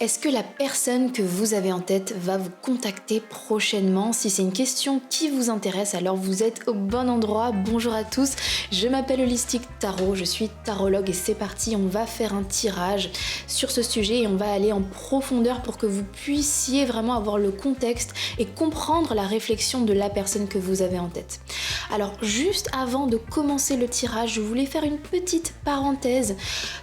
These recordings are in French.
Est-ce que la personne que vous avez en tête va vous contacter prochainement? Si c'est une question qui vous intéresse, alors vous êtes au bon endroit. Bonjour à tous, je m'appelle Holistic Tarot, je suis tarologue et c'est parti, on va faire un tirage sur ce sujet et on va aller en profondeur pour que vous puissiez vraiment avoir le contexte et comprendre la réflexion de la personne que vous avez en tête. Alors juste avant de commencer le tirage, je voulais faire une petite parenthèse.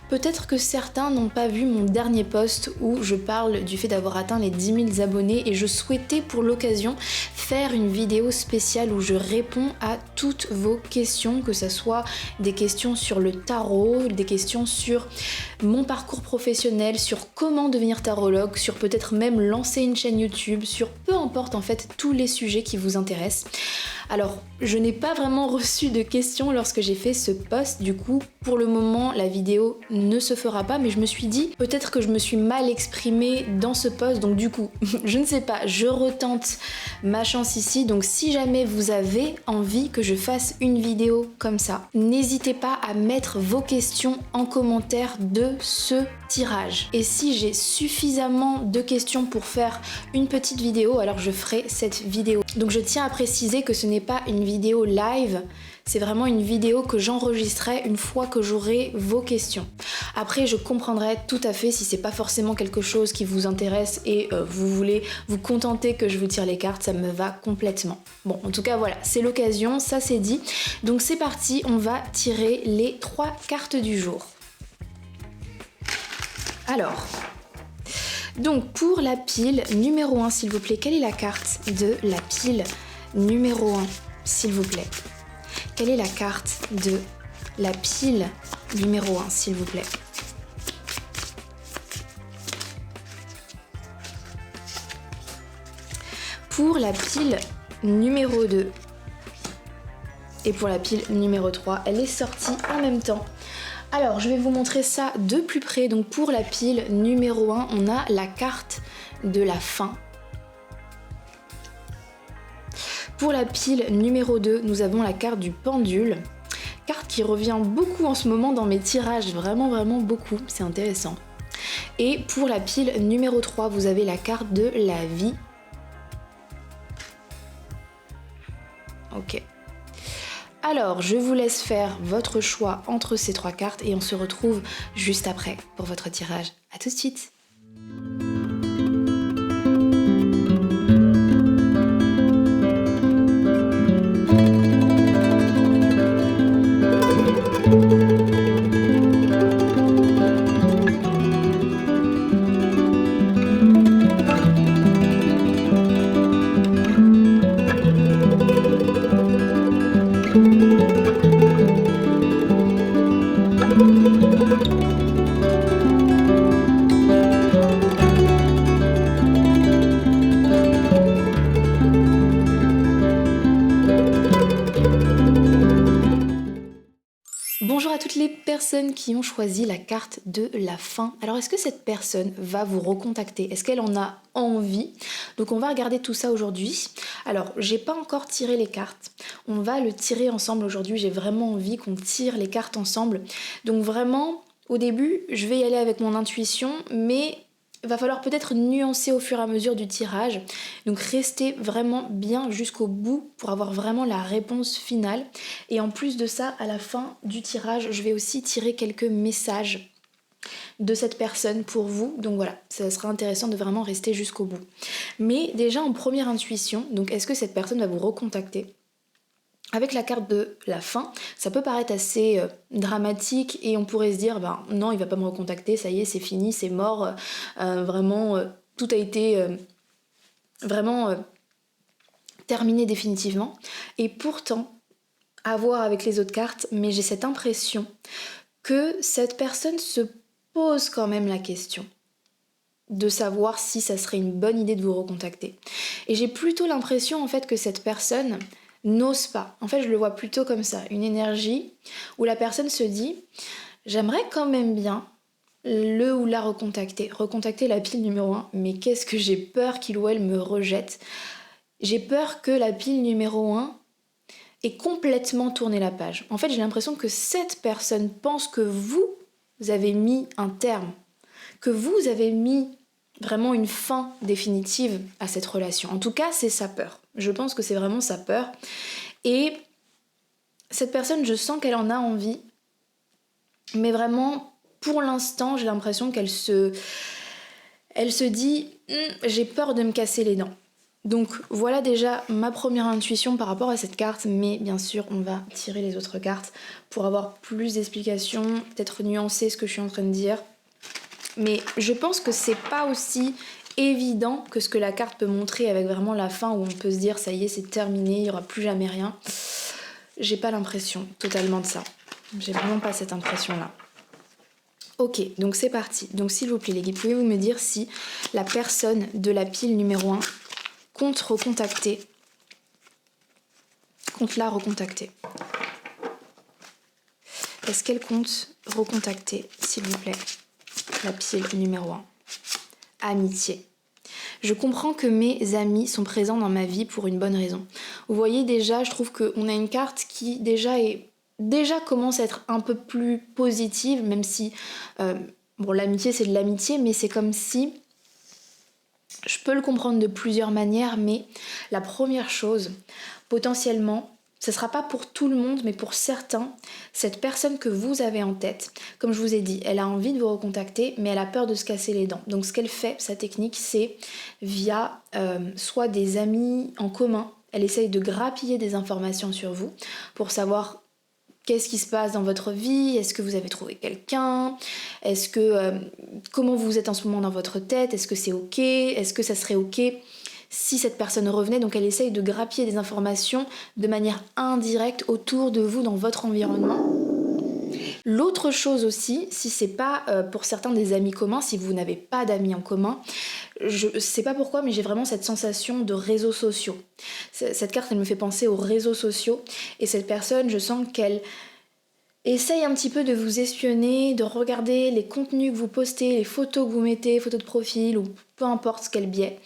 Peut-être que certains n'ont pas vu mon dernier post où je parle du fait d'avoir atteint les 10 000 abonnés et je souhaitais pour l'occasion faire une vidéo spéciale où je réponds à toutes vos questions, que ce soit des questions sur le tarot, des questions sur mon parcours professionnel, sur comment devenir tarologue, sur peut-être même lancer une chaîne YouTube, sur peu importe en fait tous les sujets qui vous intéressent. Alors, je n'ai pas vraiment reçu de questions lorsque j'ai fait ce post, du coup, pour le moment, la vidéo ne se fera pas, mais je me suis dit, peut-être que je me suis mal exprimée dans ce post, donc du coup, je ne sais pas, je retente ma chance ici, donc si jamais vous avez envie que je fasse une vidéo comme ça, n'hésitez pas à mettre vos questions en commentaire de ce tirage. Et si j'ai suffisamment de questions pour faire une petite vidéo, alors je ferai cette vidéo. Donc je tiens à préciser que ce n'est pas une vidéo live, c'est vraiment une vidéo que j'enregistrerai une fois que j'aurai vos questions. Après, je comprendrai tout à fait si c'est pas forcément quelque chose qui vous intéresse et vous voulez vous contenter que je vous tire les cartes, ça me va complètement. Bon, en tout cas, voilà, c'est l'occasion, ça c'est dit. Donc c'est parti, on va tirer les 3 cartes du jour. Alors, donc pour la pile numéro 1, s'il vous plaît, quelle est la carte de la pile numéro 1, s'il vous plaît? Quelle est la carte de la pile numéro 1, s'il vous plaît? Pour la pile numéro 2 et pour la pile numéro 3, elle est sortie en même temps. Alors, je vais vous montrer ça de plus près. Donc pour la pile numéro 1, on a la carte de la fin. Pour la pile numéro 2, nous avons la carte du pendule. Carte qui revient beaucoup en ce moment dans mes tirages, vraiment beaucoup, c'est intéressant. Et pour la pile numéro 3, vous avez la carte de la vie. Ok. Alors, je vous laisse faire votre choix entre ces 3 cartes et on se retrouve juste après pour votre tirage. À tout de suite! Bonjour à toutes les personnes qui ont choisi la carte de la fin. Alors est-ce que cette personne va vous recontacter? Est-ce qu'elle en a envie? Donc on va regarder tout ça aujourd'hui. Alors j'ai pas encore tiré les cartes. On va le tirer ensemble aujourd'hui. J'ai vraiment envie qu'on tire les cartes ensemble. Donc vraiment, au début, je vais y aller avec mon intuition, mais il va falloir peut-être nuancer au fur et à mesure du tirage. Donc restez vraiment bien jusqu'au bout pour avoir vraiment la réponse finale. Et en plus de ça, à la fin du tirage, je vais aussi tirer quelques messages de cette personne pour vous. Donc voilà, ça sera intéressant de vraiment rester jusqu'au bout. Mais déjà en première intuition, donc est-ce que cette personne va vous recontacter? Avec la carte de la fin, ça peut paraître assez dramatique et on pourrait se dire ben non, il va pas me recontacter, ça y est, c'est fini, c'est mort, vraiment tout a été vraiment terminé définitivement. Et pourtant, à voir avec les autres cartes, mais j'ai cette impression que cette personne se pose quand même la question de savoir si ça serait une bonne idée de vous recontacter. Et j'ai plutôt l'impression en fait que cette personne n'ose pas. En fait, je le vois plutôt comme ça, une énergie où la personne se dit « J'aimerais quand même bien le ou la recontacter la pile numéro 1, mais qu'est-ce que j'ai peur qu'il ou elle me rejette. J'ai peur que la pile numéro 1 ait complètement tourné la page. En fait, j'ai l'impression que cette personne pense que vous avez mis un terme, que vous avez mis vraiment une fin définitive à cette relation. En tout cas, c'est sa peur. Je pense que c'est vraiment sa peur. Et cette personne, je sens qu'elle en a envie, mais vraiment, pour l'instant, j'ai l'impression qu'elle se dit j'ai peur de me casser les dents. Donc voilà déjà ma première intuition par rapport à cette carte, mais bien sûr on va tirer les autres cartes pour avoir plus d'explications, peut-être nuancer ce que je suis en train de dire. Mais je pense que c'est pas aussi évident que ce que la carte peut montrer avec vraiment la fin où on peut se dire ça y est c'est terminé, il n'y aura plus jamais rien. J'ai pas l'impression totalement de ça. J'ai vraiment pas cette impression là. Ok, donc c'est parti. Donc s'il vous plaît les guides, pouvez-vous me dire si la personne de la pile numéro 1 compte la recontacter. Est-ce qu'elle compte recontacter, s'il vous plaît, la pile numéro 1? Amitié. Je comprends que mes amis sont présents dans ma vie pour une bonne raison. Vous voyez déjà, je trouve qu'on a une carte qui déjà commence à être un peu plus positive, même si l'amitié c'est de l'amitié, mais c'est comme si je peux le comprendre de plusieurs manières, mais la première chose, potentiellement, ce ne sera pas pour tout le monde, mais pour certains, cette personne que vous avez en tête, comme je vous ai dit, elle a envie de vous recontacter, mais elle a peur de se casser les dents. Donc ce qu'elle fait, sa technique, c'est via soit des amis en commun, elle essaye de grappiller des informations sur vous pour savoir qu'est-ce qui se passe dans votre vie, est-ce que vous avez trouvé quelqu'un, comment vous êtes en ce moment dans votre tête, est-ce que c'est ok, est-ce que ça serait ok si cette personne revenait. Donc elle essaye de grappiller des informations de manière indirecte autour de vous dans votre environnement. L'autre chose aussi, si c'est pas pour certains des amis communs, si vous n'avez pas d'amis en commun, je sais pas pourquoi, mais j'ai vraiment cette sensation de réseaux sociaux. Cette carte, elle me fait penser aux réseaux sociaux, et cette personne, je sens qu'elle essaye un petit peu de vous espionner, de regarder les contenus que vous postez, les photos que vous mettez, photos de profil, ou peu importe quel biais,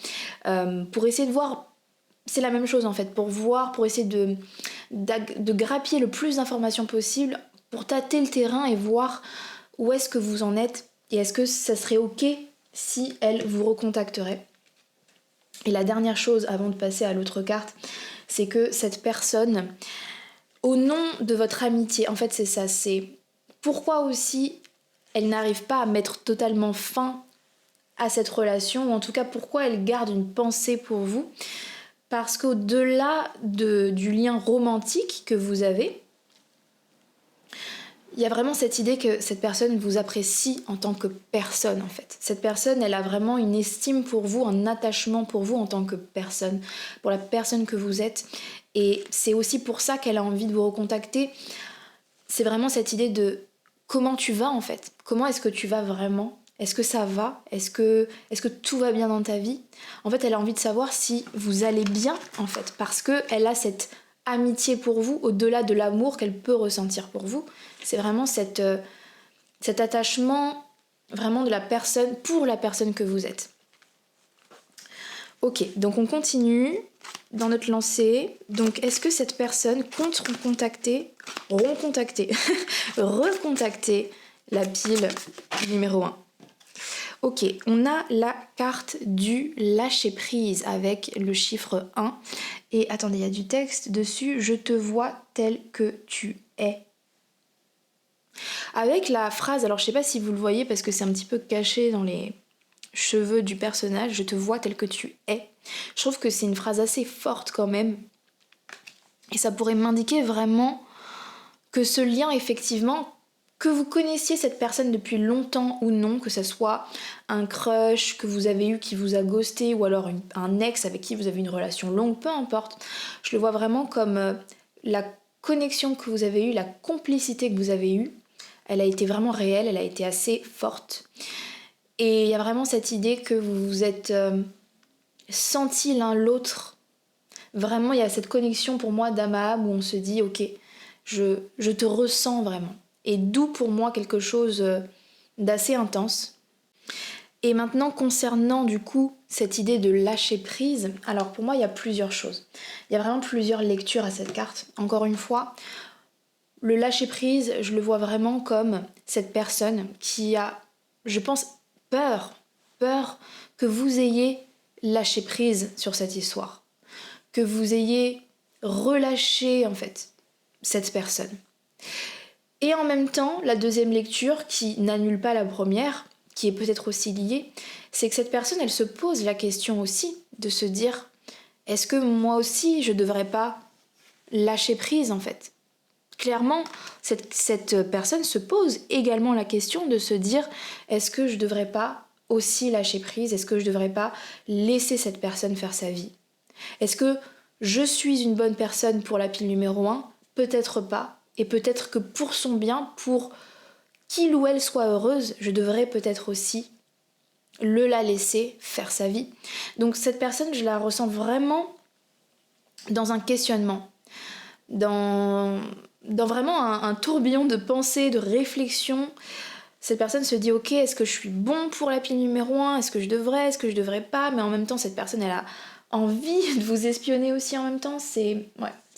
pour essayer de voir. C'est la même chose en fait, pour essayer de grappiller le plus d'informations possible, pour tâter le terrain et voir où est-ce que vous en êtes, et est-ce que ça serait ok si elle vous recontacterait. Et la dernière chose avant de passer à l'autre carte, c'est que cette personne, au nom de votre amitié, en fait c'est ça, c'est pourquoi aussi elle n'arrive pas à mettre totalement fin à cette relation, ou en tout cas pourquoi elle garde une pensée pour vous. Parce qu'au-delà du lien romantique que vous avez, il y a vraiment cette idée que cette personne vous apprécie en tant que personne en fait. Cette personne, elle a vraiment une estime pour vous, un attachement pour vous en tant que personne, pour la personne que vous êtes. Et c'est aussi pour ça qu'elle a envie de vous recontacter. C'est vraiment cette idée de comment tu vas en fait. Comment est-ce que tu vas vraiment ? Est-ce que ça va ? Est-ce que tout va bien dans ta vie ? En fait, elle a envie de savoir si vous allez bien, en fait, parce qu'elle a cette amitié pour vous, au-delà de l'amour qu'elle peut ressentir pour vous. C'est vraiment cet attachement vraiment de la personne pour la personne que vous êtes. Ok, donc on continue dans notre lancée. Donc, est-ce que cette personne compte recontacter la pile numéro 1 ? Ok, on a la carte du lâcher-prise avec le chiffre 1. Et attendez, il y a du texte dessus. Je te vois tel que tu es. Avec la phrase, alors je sais pas si vous le voyez parce que c'est un petit peu caché dans les cheveux du personnage. Je te vois tel que tu es. Je trouve que c'est une phrase assez forte quand même. Et ça pourrait m'indiquer vraiment que ce lien, effectivement, que vous connaissiez cette personne depuis longtemps ou non, que ce soit un crush que vous avez eu qui vous a ghosté ou alors un ex avec qui vous avez une relation longue, peu importe. Je le vois vraiment comme la connexion que vous avez eue, la complicité que vous avez eue. Elle a été vraiment réelle, elle a été assez forte. Et il y a vraiment cette idée que vous vous êtes sentis l'un l'autre. Vraiment, il y a cette connexion pour moi d'âme à âme où on se dit « Ok, je te ressens vraiment ». Et d'où pour moi quelque chose d'assez intense. Et maintenant, concernant du coup cette idée de lâcher prise, alors pour moi il y a plusieurs choses. Il y a vraiment plusieurs lectures à cette carte. Encore une fois, le lâcher prise, je le vois vraiment comme cette personne qui a, je pense, peur peur que vous ayez lâché prise sur cette histoire, que vous ayez relâché en fait cette personne. Et en même temps, la deuxième lecture, qui n'annule pas la première, qui est peut-être aussi liée, c'est que cette personne, elle se pose la question aussi de se dire, est-ce que moi aussi, je devrais pas lâcher prise en fait? Clairement, cette personne se pose également la question de se dire, est-ce que je devrais pas aussi lâcher prise? Est-ce que je devrais pas laisser cette personne faire sa vie? Est-ce que je suis une bonne personne pour la pile numéro 1? Peut-être pas. Et peut-être que pour son bien, pour qu'il ou elle soit heureuse, je devrais peut-être aussi la laisser faire sa vie. Donc cette personne, je la ressens vraiment dans un questionnement, dans vraiment un tourbillon de pensée, de réflexion. Cette personne se dit, ok, est-ce que je suis bon pour la pile numéro 1? Est-ce que je devrais pas? Mais en même temps, cette personne, elle a envie de vous espionner aussi en même temps. C'est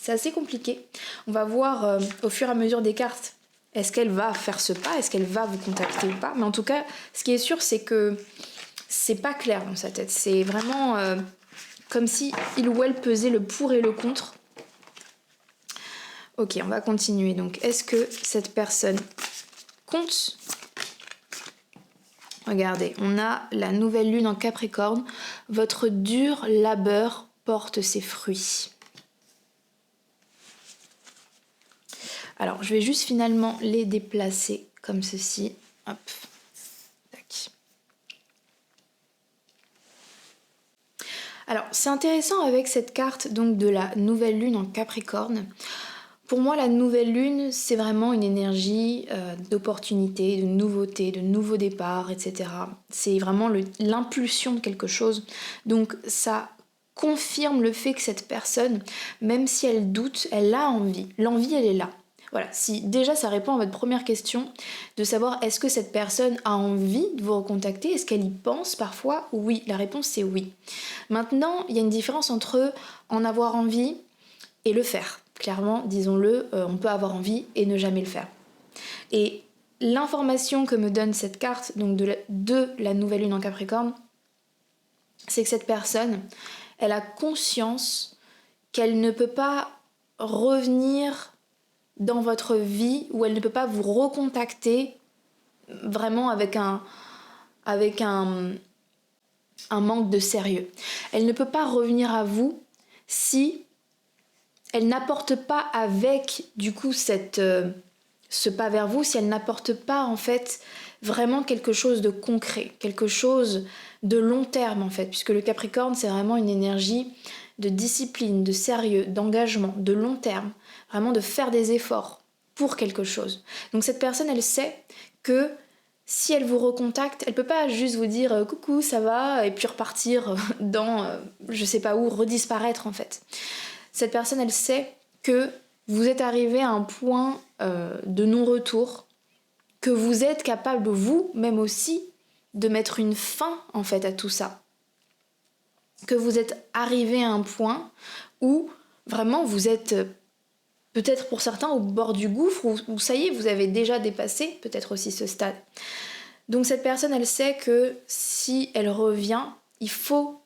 assez compliqué. On va voir au fur et à mesure des cartes, est-ce qu'elle va faire ce pas? Est-ce qu'elle va vous contacter ou pas? Mais en tout cas, ce qui est sûr, c'est que c'est pas clair dans sa tête. C'est vraiment comme si il ou elle pesait le pour et le contre. Ok, on va continuer. Donc, est-ce que cette personne compte? Regardez, on a la nouvelle lune en Capricorne. Votre dur labeur porte ses fruits. Alors, je vais juste finalement les déplacer comme ceci. Hop. Tac. Alors, c'est intéressant avec cette carte donc de la nouvelle lune en Capricorne. Pour moi, la nouvelle lune, c'est vraiment une énergie d'opportunité, de nouveauté, de nouveau départ, etc. C'est vraiment l'impulsion de quelque chose. Donc, ça confirme le fait que cette personne, même si elle doute, elle a envie. L'envie, elle est là. Voilà, si déjà ça répond à votre première question, de savoir est-ce que cette personne a envie de vous recontacter, est-ce qu'elle y pense parfois? Oui, la réponse c'est oui. Maintenant, il y a une différence entre en avoir envie et le faire. Clairement, disons-le, on peut avoir envie et ne jamais le faire. Et l'information que me donne cette carte, donc de la nouvelle lune en Capricorne, c'est que cette personne, elle a conscience qu'elle ne peut pas revenir dans votre vie, ou elle ne peut pas vous recontacter vraiment avec un manque de sérieux. Elle ne peut pas revenir à vous si elle n'apporte pas avec du coup ce pas vers vous, si elle n'apporte pas en fait vraiment quelque chose de concret, quelque chose de long terme en fait, puisque le Capricorne c'est vraiment une énergie de discipline, de sérieux, d'engagement, de long terme, vraiment de faire des efforts pour quelque chose. Donc cette personne elle sait que si elle vous recontacte, elle peut pas juste vous dire coucou ça va et puis repartir dans je sais pas où, redisparaître en fait. Cette personne, elle sait que vous êtes arrivé à un point de non-retour, que vous êtes capable, vous-même aussi, de mettre une fin, en fait, à tout ça. Que vous êtes arrivé à un point où, vraiment, vous êtes, peut-être pour certains, au bord du gouffre, où ça y est, vous avez déjà dépassé, peut-être aussi ce stade. Donc cette personne, elle sait que si elle revient, il faut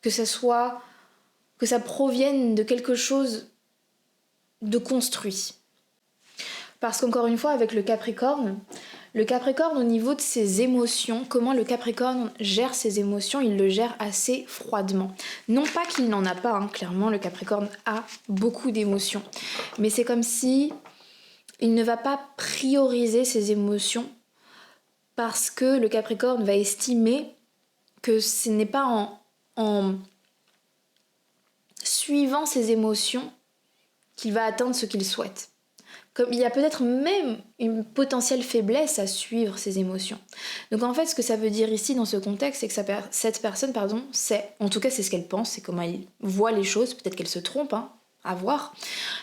que ça provienne de quelque chose de construit. Parce qu'encore une fois, avec le Capricorne au niveau de ses émotions, comment le Capricorne gère ses émotions, il le gère assez froidement. Non pas qu'il n'en a pas, hein, clairement, le Capricorne a beaucoup d'émotions. Mais c'est comme si il ne va pas prioriser ses émotions parce que le Capricorne va estimer que ce n'est pas en suivant ses émotions qu'il va atteindre ce qu'il souhaite. Comme il y a peut-être même une potentielle faiblesse à suivre ses émotions. Donc en fait, ce que ça veut dire ici dans ce contexte, c'est que cette personne, sait, en tout cas c'est ce qu'elle pense, c'est comment elle voit les choses, peut-être qu'elle se trompe, hein, à voir.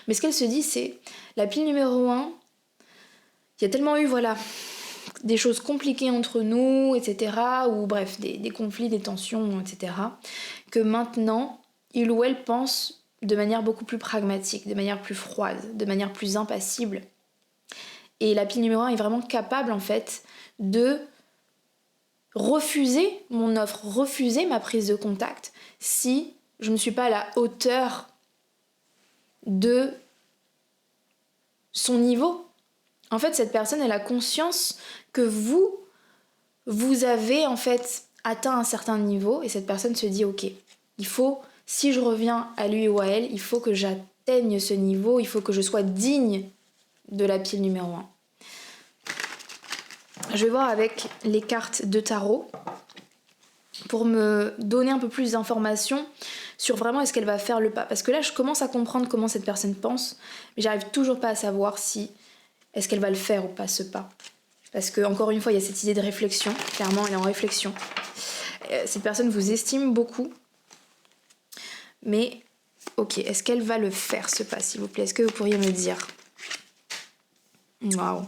Mais ce qu'elle se dit, c'est la pile numéro 1, il y a tellement eu, des choses compliquées entre nous, etc., ou bref, des conflits, des tensions, etc., que maintenant, il ou elle pense de manière beaucoup plus pragmatique, de manière plus froide, de manière plus impassible. Et la pile numéro 1 est vraiment capable, en fait, de refuser mon offre, refuser ma prise de contact si je ne suis pas à la hauteur de son niveau. En fait, cette personne, elle a conscience que vous avez en fait atteint un certain niveau et cette personne se dit ok, il faut, si je reviens à lui ou à elle, il faut que j'atteigne ce niveau, il faut que je sois digne de la pile numéro 1. Je vais voir avec les cartes de tarot pour me donner un peu plus d'informations sur vraiment est-ce qu'elle va faire le pas. Parce que là, je commence à comprendre comment cette personne pense, mais j'arrive toujours pas à savoir si est-ce qu'elle va le faire ou pas ce pas. Parce que encore une fois, il y a cette idée de réflexion. Clairement, elle est en réflexion. Cette personne vous estime beaucoup. Mais, ok, est-ce qu'elle va le faire ce pas, s'il vous plaît? Est-ce que vous pourriez me dire? Waouh.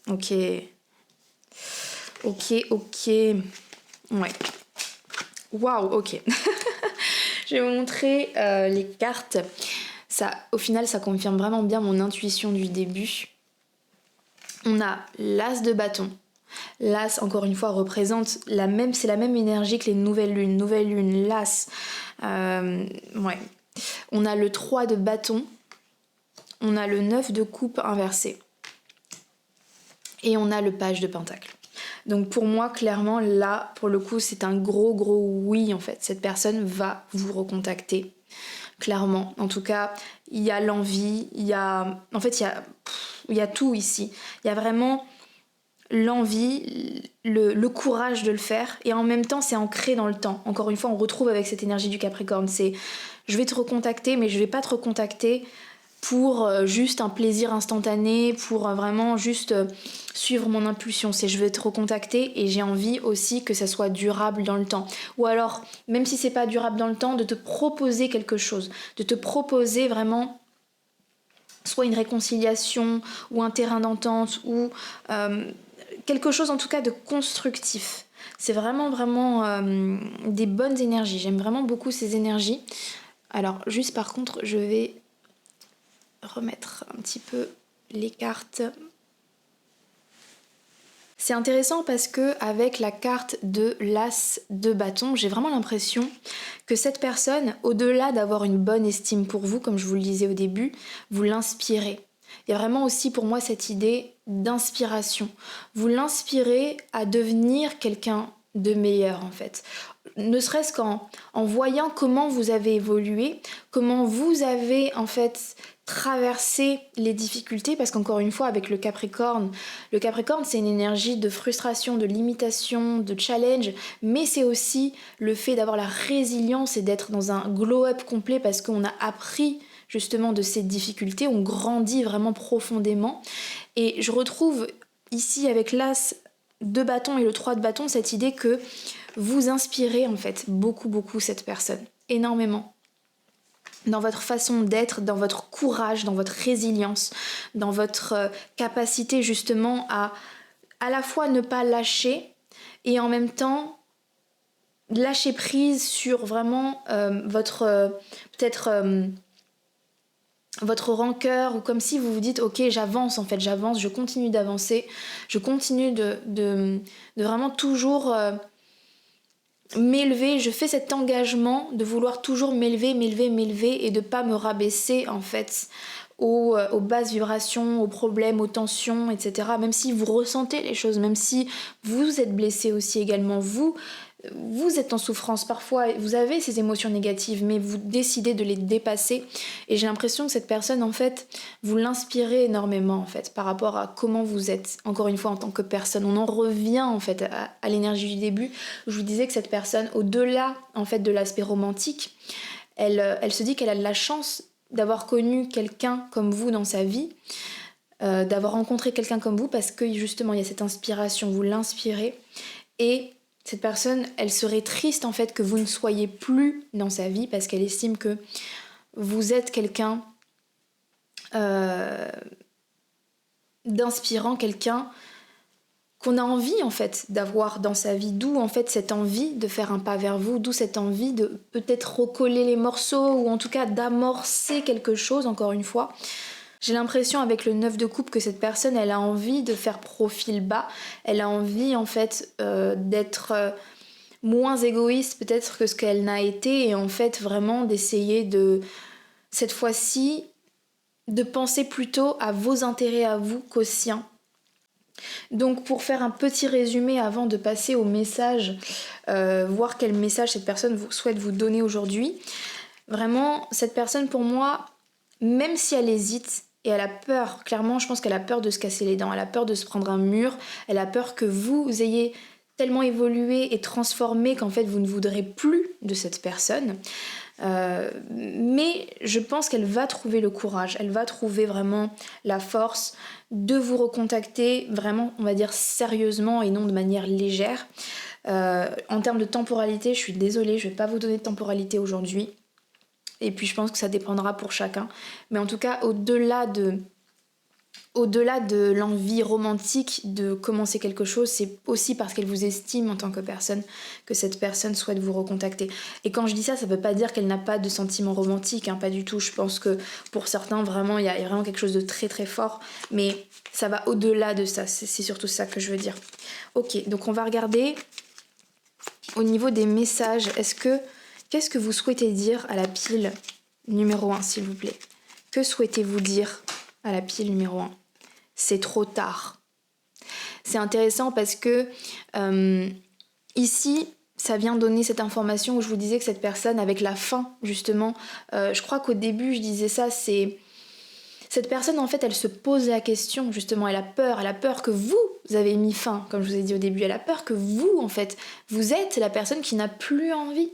Ok. Ouais. Waouh, ok. Je vais vous montrer les cartes. Ça, au final, ça confirme vraiment bien mon intuition du début. On a l'As de bâton. L'As, encore une fois, représente c'est la même énergie que les nouvelles lunes. Nouvelle lune, l'As. Ouais. On a le 3 de bâton. On a le 9 de coupe inversé. Et on a le page de pentacle. Donc pour moi, clairement, là, pour le coup, c'est un gros oui, en fait. Cette personne va vous recontacter. Clairement. En tout cas, il y a l'envie, il y a tout ici. Il y a vraiment l'envie, le courage de le faire. Et en même temps, c'est ancré dans le temps. Encore une fois, on retrouve avec cette énergie du Capricorne. C'est, je vais te recontacter, mais je vais pas te recontacter pour juste un plaisir instantané, pour vraiment juste suivre mon impulsion. C'est je vais te recontacter et j'ai envie aussi que ça soit durable dans le temps. Ou alors, même si c'est pas durable dans le temps, de te proposer quelque chose, de te proposer vraiment soit une réconciliation ou un terrain d'entente ou quelque chose en tout cas de constructif. C'est vraiment des bonnes énergies. J'aime vraiment beaucoup ces énergies. Alors juste par contre, je vais remettre un petit peu les cartes. C'est intéressant parce que avec la carte de l'As de bâton, j'ai vraiment l'impression que cette personne, au-delà d'avoir une bonne estime pour vous, comme je vous le disais au début, vous l'inspirez. Il y a vraiment aussi pour moi cette idée d'inspiration. Vous l'inspirez à devenir quelqu'un de meilleur en fait. Ne serait-ce qu'en voyant comment vous avez évolué, comment vous avez en fait traverser les difficultés, parce qu'encore une fois avec le Capricorne c'est une énergie de frustration, de limitation, de challenge, mais c'est aussi le fait d'avoir la résilience et d'être dans un glow-up complet parce qu'on a appris justement de ces difficultés, on grandit vraiment profondément. Et je retrouve ici avec l'As de bâton et le 3 de bâton cette idée que vous inspirez en fait beaucoup cette personne, énormément. Dans votre façon d'être, dans votre courage, dans votre résilience, dans votre capacité justement à la fois ne pas lâcher et en même temps lâcher prise sur vraiment votre rancœur, ou comme si vous vous dites ok, j'avance, je continue d'avancer, je continue de vraiment toujours m'élever, je fais cet engagement de vouloir toujours m'élever et de pas me rabaisser en fait aux basses vibrations, aux problèmes, aux tensions, etc. Même si vous ressentez les choses, même si vous êtes blessé aussi également, vous êtes en souffrance parfois, vous avez ces émotions négatives, mais vous décidez de les dépasser. Et j'ai l'impression que cette personne, en fait, vous l'inspirez énormément, en fait, par rapport à comment vous êtes, encore une fois, en tant que personne. On en revient, en fait, à l'énergie du début. Je vous disais que cette personne, au-delà, en fait, de l'aspect romantique, elle se dit qu'elle a de la chance d'avoir connu quelqu'un comme vous dans sa vie, d'avoir rencontré quelqu'un comme vous, parce que, justement, il y a cette inspiration, vous l'inspirez. Et cette personne, elle serait triste en fait que vous ne soyez plus dans sa vie parce qu'elle estime que vous êtes quelqu'un d'inspirant, quelqu'un qu'on a envie en fait d'avoir dans sa vie, d'où en fait cette envie de faire un pas vers vous, d'où cette envie de peut-être recoller les morceaux ou en tout cas d'amorcer quelque chose, encore une fois. J'ai l'impression avec le 9 de coupe que cette personne, elle a envie de faire profil bas, elle a envie en fait d'être moins égoïste peut-être que ce qu'elle n'a été et en fait vraiment d'essayer de, cette fois-ci, de penser plutôt à vos intérêts à vous qu'aux siens. Donc pour faire un petit résumé avant de passer au message, voir quel message cette personne souhaite vous donner aujourd'hui, vraiment cette personne pour moi, même si elle hésite et elle a peur, clairement je pense qu'elle a peur de se casser les dents, elle a peur de se prendre un mur, elle a peur que vous ayez tellement évolué et transformé qu'en fait vous ne voudrez plus de cette personne. Mais je pense qu'elle va trouver le courage, elle va trouver vraiment la force de vous recontacter vraiment, on va dire sérieusement et non de manière légère. En termes de temporalité, je suis désolée, je vais pas vous donner de temporalité aujourd'hui. Et puis je pense que ça dépendra pour chacun. Mais en tout cas, au-delà de l'envie romantique de commencer quelque chose, c'est aussi parce qu'elle vous estime en tant que personne que cette personne souhaite vous recontacter. Et quand je dis ça, ça veut pas dire qu'elle n'a pas de sentiments romantiques, hein, pas du tout. Je pense que pour certains, vraiment, il y a vraiment quelque chose de très très fort, mais ça va au-delà de ça, c'est surtout ça que je veux dire. Ok, donc on va regarder au niveau des messages. Qu'est-ce que vous souhaitez dire à la pile numéro 1, s'il vous plaît? Que souhaitez-vous dire à la pile numéro 1? C'est trop tard. C'est intéressant parce que ici, ça vient donner cette information où je vous disais que cette personne, avec la fin, justement, je crois qu'au début, je disais ça, c'est... Cette personne, en fait, elle se pose la question, justement, elle a peur que vous avez mis fin, comme je vous ai dit au début, elle a peur que vous, en fait, vous êtes la personne qui n'a plus envie.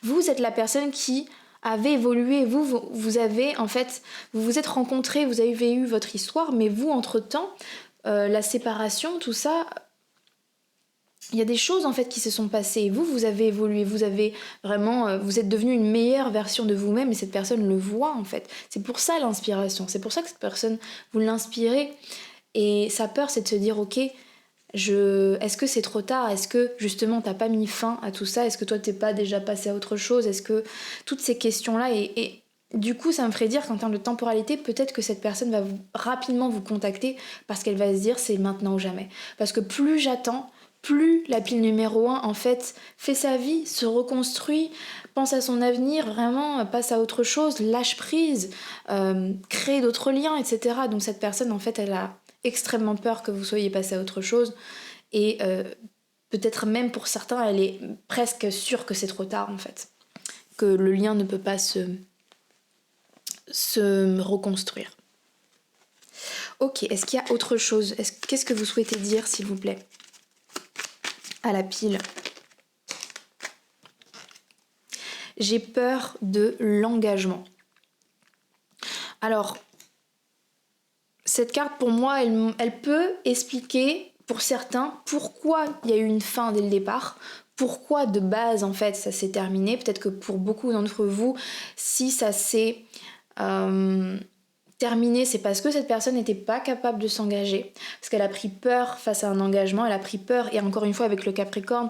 Vous êtes la personne qui avait évolué, vous avez en fait, vous vous êtes rencontrés, vous avez eu votre histoire, mais vous entre-temps, la séparation, tout ça, il y a des choses en fait qui se sont passées. Vous avez évolué, vous avez vraiment, vous êtes devenu une meilleure version de vous-même et cette personne le voit en fait. C'est pour ça l'inspiration, c'est pour ça que cette personne, vous l'inspirez et sa peur c'est de se dire ok, est-ce que c'est trop tard? Est-ce que justement t'as pas mis fin à tout ça? Est-ce que toi t'es pas déjà passé à autre chose? Est-ce que toutes ces questions-là et du coup ça me ferait dire qu'en termes de temporalité peut-être que cette personne va rapidement vous contacter parce qu'elle va se dire c'est maintenant ou jamais. Parce que plus j'attends, plus la pile numéro 1 en fait fait sa vie, se reconstruit, pense à son avenir, vraiment passe à autre chose, lâche prise, crée d'autres liens, etc. Donc cette personne en fait elle a extrêmement peur que vous soyez passé à autre chose et peut-être même pour certains elle est presque sûre que c'est trop tard en fait, que le lien ne peut pas se reconstruire. Ok, est-ce qu'il y a autre chose? Qu'est-ce que vous souhaitez dire s'il vous plaît à la pile? J'ai peur de l'engagement. Alors cette carte, pour moi, elle peut expliquer pour certains pourquoi il y a eu une fin dès le départ, pourquoi de base, en fait, ça s'est terminé. Peut-être que pour beaucoup d'entre vous, si ça s'est terminé, c'est parce que cette personne n'était pas capable de s'engager, parce qu'elle a pris peur face à un engagement, elle a pris peur, et encore une fois, avec le Capricorne,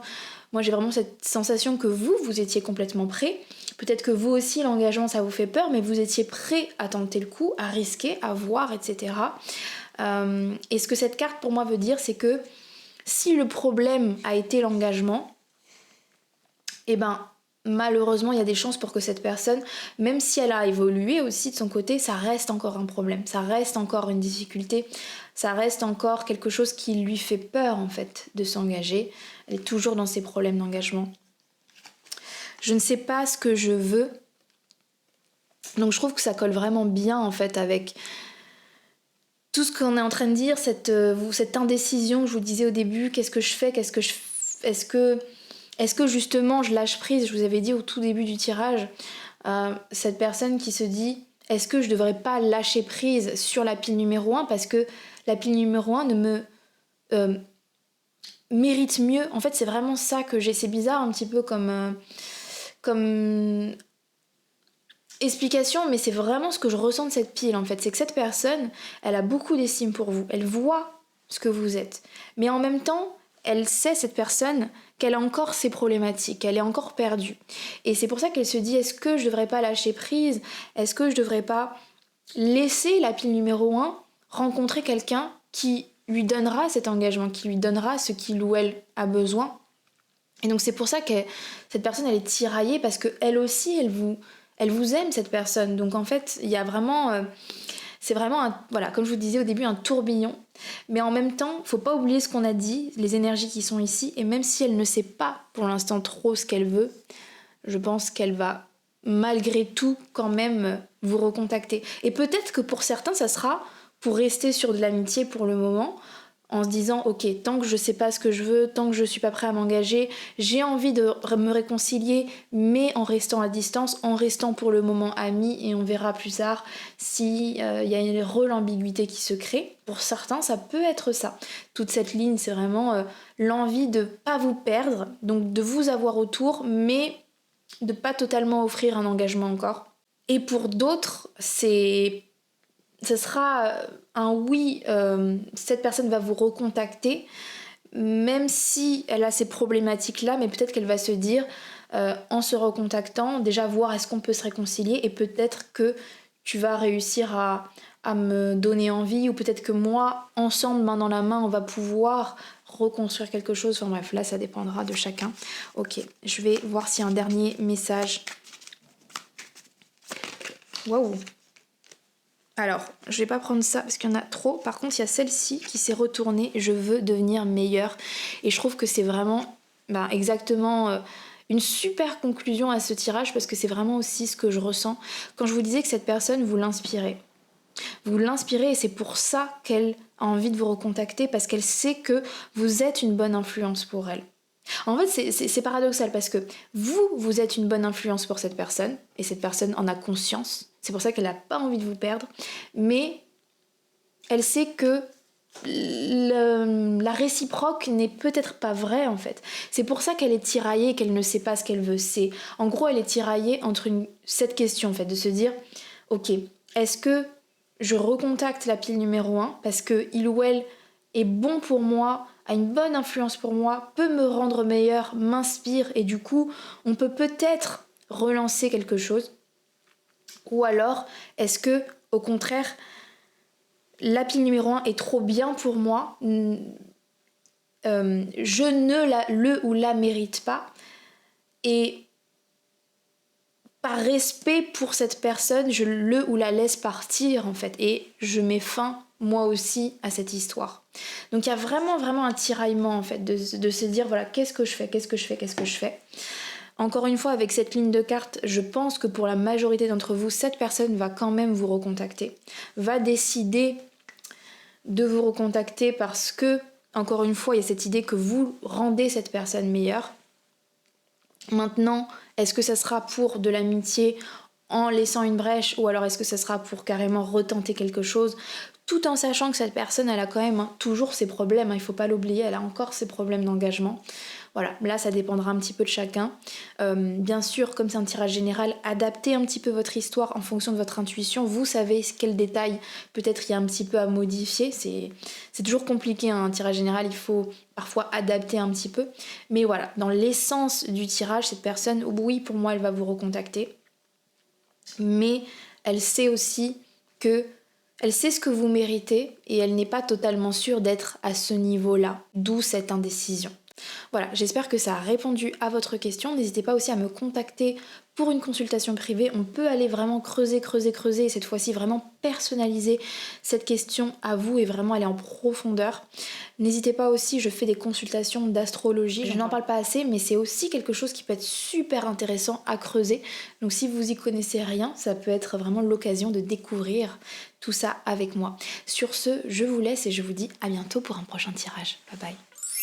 moi j'ai vraiment cette sensation que vous étiez complètement prêt. Peut-être que vous aussi, l'engagement, ça vous fait peur, mais vous étiez prêt à tenter le coup, à risquer, à voir, etc. Et ce que cette carte, pour moi, veut dire, c'est que si le problème a été l'engagement, eh ben, malheureusement, il y a des chances pour que cette personne, même si elle a évolué aussi de son côté, ça reste encore un problème, ça reste encore une difficulté, ça reste encore quelque chose qui lui fait peur, en fait, de s'engager. Elle est toujours dans ses problèmes d'engagement. Je ne sais pas ce que je veux. Donc je trouve que ça colle vraiment bien en fait avec tout ce qu'on est en train de dire, cette indécision que je vous disais au début, qu'est-ce que je fais, est-ce que justement je lâche prise, je vous avais dit au tout début du tirage, cette personne qui se dit est-ce que je devrais pas lâcher prise sur la pile numéro 1 parce que la pile numéro 1 ne me mérite mieux. En fait c'est vraiment ça que j'ai, c'est bizarre un petit peu comme explication, mais c'est vraiment ce que je ressens de cette pile en fait, c'est que cette personne, elle a beaucoup d'estime pour vous, elle voit ce que vous êtes, mais en même temps, elle sait, cette personne, qu'elle a encore ses problématiques, qu'elle est encore perdue. Et c'est pour ça qu'elle se dit, est-ce que je devrais pas lâcher prise? Est-ce que je devrais pas laisser la pile numéro 1 rencontrer quelqu'un qui lui donnera cet engagement, qui lui donnera ce qu'il ou elle a besoin. Et donc c'est pour ça que cette personne, elle est tiraillée, parce qu'elle aussi, elle vous aime, cette personne. Donc en fait, il y a vraiment... c'est vraiment, voilà, comme je vous disais au début, un tourbillon. Mais en même temps, faut pas oublier ce qu'on a dit, les énergies qui sont ici. Et même si elle ne sait pas pour l'instant trop ce qu'elle veut, je pense qu'elle va malgré tout quand même vous recontacter. Et peut-être que pour certains, ça sera pour rester sur de l'amitié pour le moment, en se disant ok, tant que je sais pas ce que je veux, tant que je suis pas prêt à m'engager, j'ai envie de me réconcilier, mais en restant à distance, en restant pour le moment amis, et on verra plus tard si y a une ambiguïté qui se crée. Pour certains, ça peut être ça. Toute cette ligne, c'est vraiment l'envie de pas vous perdre, donc de vous avoir autour, mais de pas totalement offrir un engagement encore. Et pour d'autres, ce sera un oui, cette personne va vous recontacter, même si elle a ces problématiques-là, mais peut-être qu'elle va se dire, en se recontactant, déjà voir est-ce qu'on peut se réconcilier, et peut-être que tu vas réussir à me donner envie, ou peut-être que moi, ensemble, main dans la main, on va pouvoir reconstruire quelque chose. Enfin bref, là, ça dépendra de chacun. Ok, je vais voir s'il y a un dernier message. Waouh! Alors, je vais pas prendre ça parce qu'il y en a trop. Par contre, il y a celle-ci qui s'est retournée. Je veux devenir meilleure. Et je trouve que c'est vraiment exactement une super conclusion à ce tirage, parce que c'est vraiment aussi ce que je ressens. Quand je vous disais que cette personne, vous l'inspirez. Vous l'inspirez, et c'est pour ça qu'elle a envie de vous recontacter, parce qu'elle sait que vous êtes une bonne influence pour elle. En fait, c'est paradoxal, parce que vous êtes une bonne influence pour cette personne, et cette personne en a conscience. C'est pour ça qu'elle n'a pas envie de vous perdre, mais elle sait que la réciproque n'est peut-être pas vraie, en fait. C'est pour ça qu'elle est tiraillée et qu'elle ne sait pas ce qu'elle veut. En gros, elle est tiraillée entre cette question, en fait, de se dire, ok, est-ce que je recontacte la pile numéro 1 parce que il ou elle est bon pour moi, a une bonne influence pour moi, peut me rendre meilleure, m'inspire, et du coup, on peut peut-être relancer quelque chose. Ou alors, est-ce que, au contraire, la pile numéro 1 est trop bien pour moi, je ne le ou la mérite pas, et par respect pour cette personne, je le ou la laisse partir, en fait, et je mets fin, moi aussi, à cette histoire. Donc il y a vraiment, vraiment un tiraillement, en fait, de se dire, voilà, qu'est-ce que je fais. Encore une fois, avec cette ligne de carte, je pense que pour la majorité d'entre vous, cette personne va quand même vous recontacter, va décider de vous recontacter parce que, encore une fois, il y a cette idée que vous rendez cette personne meilleure. Maintenant, est-ce que ça sera pour de l'amitié en laissant une brèche, ou alors est-ce que ça sera pour carrément retenter quelque chose, tout en sachant que cette personne, elle a quand même toujours ses problèmes, il faut pas l'oublier, elle a encore ses problèmes d'engagement. Voilà, là ça dépendra un petit peu de chacun. Bien sûr, comme c'est un tirage général, adaptez un petit peu votre histoire en fonction de votre intuition. Vous savez quel détail peut-être il y a un petit peu à modifier. C'est toujours compliqué, hein, un tirage général, il faut parfois adapter un petit peu. Mais voilà, dans l'essence du tirage, cette personne, oui, pour moi, elle va vous recontacter. Mais elle sait aussi que elle sait ce que vous méritez, et elle n'est pas totalement sûre d'être à ce niveau-là, d'où cette indécision. Voilà, j'espère que ça a répondu à votre question. N'hésitez pas aussi à me contacter pour une consultation privée. On peut aller vraiment creuser, et cette fois-ci vraiment personnaliser cette question à vous et vraiment aller en profondeur. N'hésitez pas aussi, je fais des consultations d'astrologie. Je n'en parle pas assez, mais c'est aussi quelque chose qui peut être super intéressant à creuser. Donc si vous y connaissez rien, ça peut être vraiment l'occasion de découvrir tout ça avec moi. Sur ce, je vous laisse et je vous dis à bientôt pour un prochain tirage. Bye bye.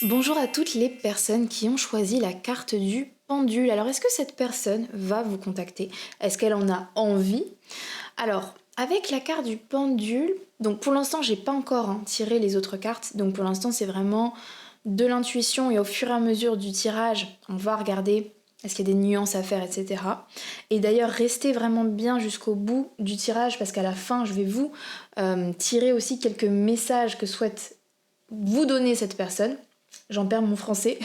Bonjour à toutes les personnes qui ont choisi la carte du pendule. Alors, est-ce que cette personne va vous contacter? Est-ce qu'elle en a envie? Alors, avec la carte du pendule, donc pour l'instant, j'ai pas encore tiré les autres cartes. Donc pour l'instant, c'est vraiment de l'intuition, et au fur et à mesure du tirage, on va regarder est-ce qu'il y a des nuances à faire, etc. Et d'ailleurs, restez vraiment bien jusqu'au bout du tirage, parce qu'à la fin, je vais vous tirer aussi quelques messages que souhaite vous donner cette personne. J'en perds mon français.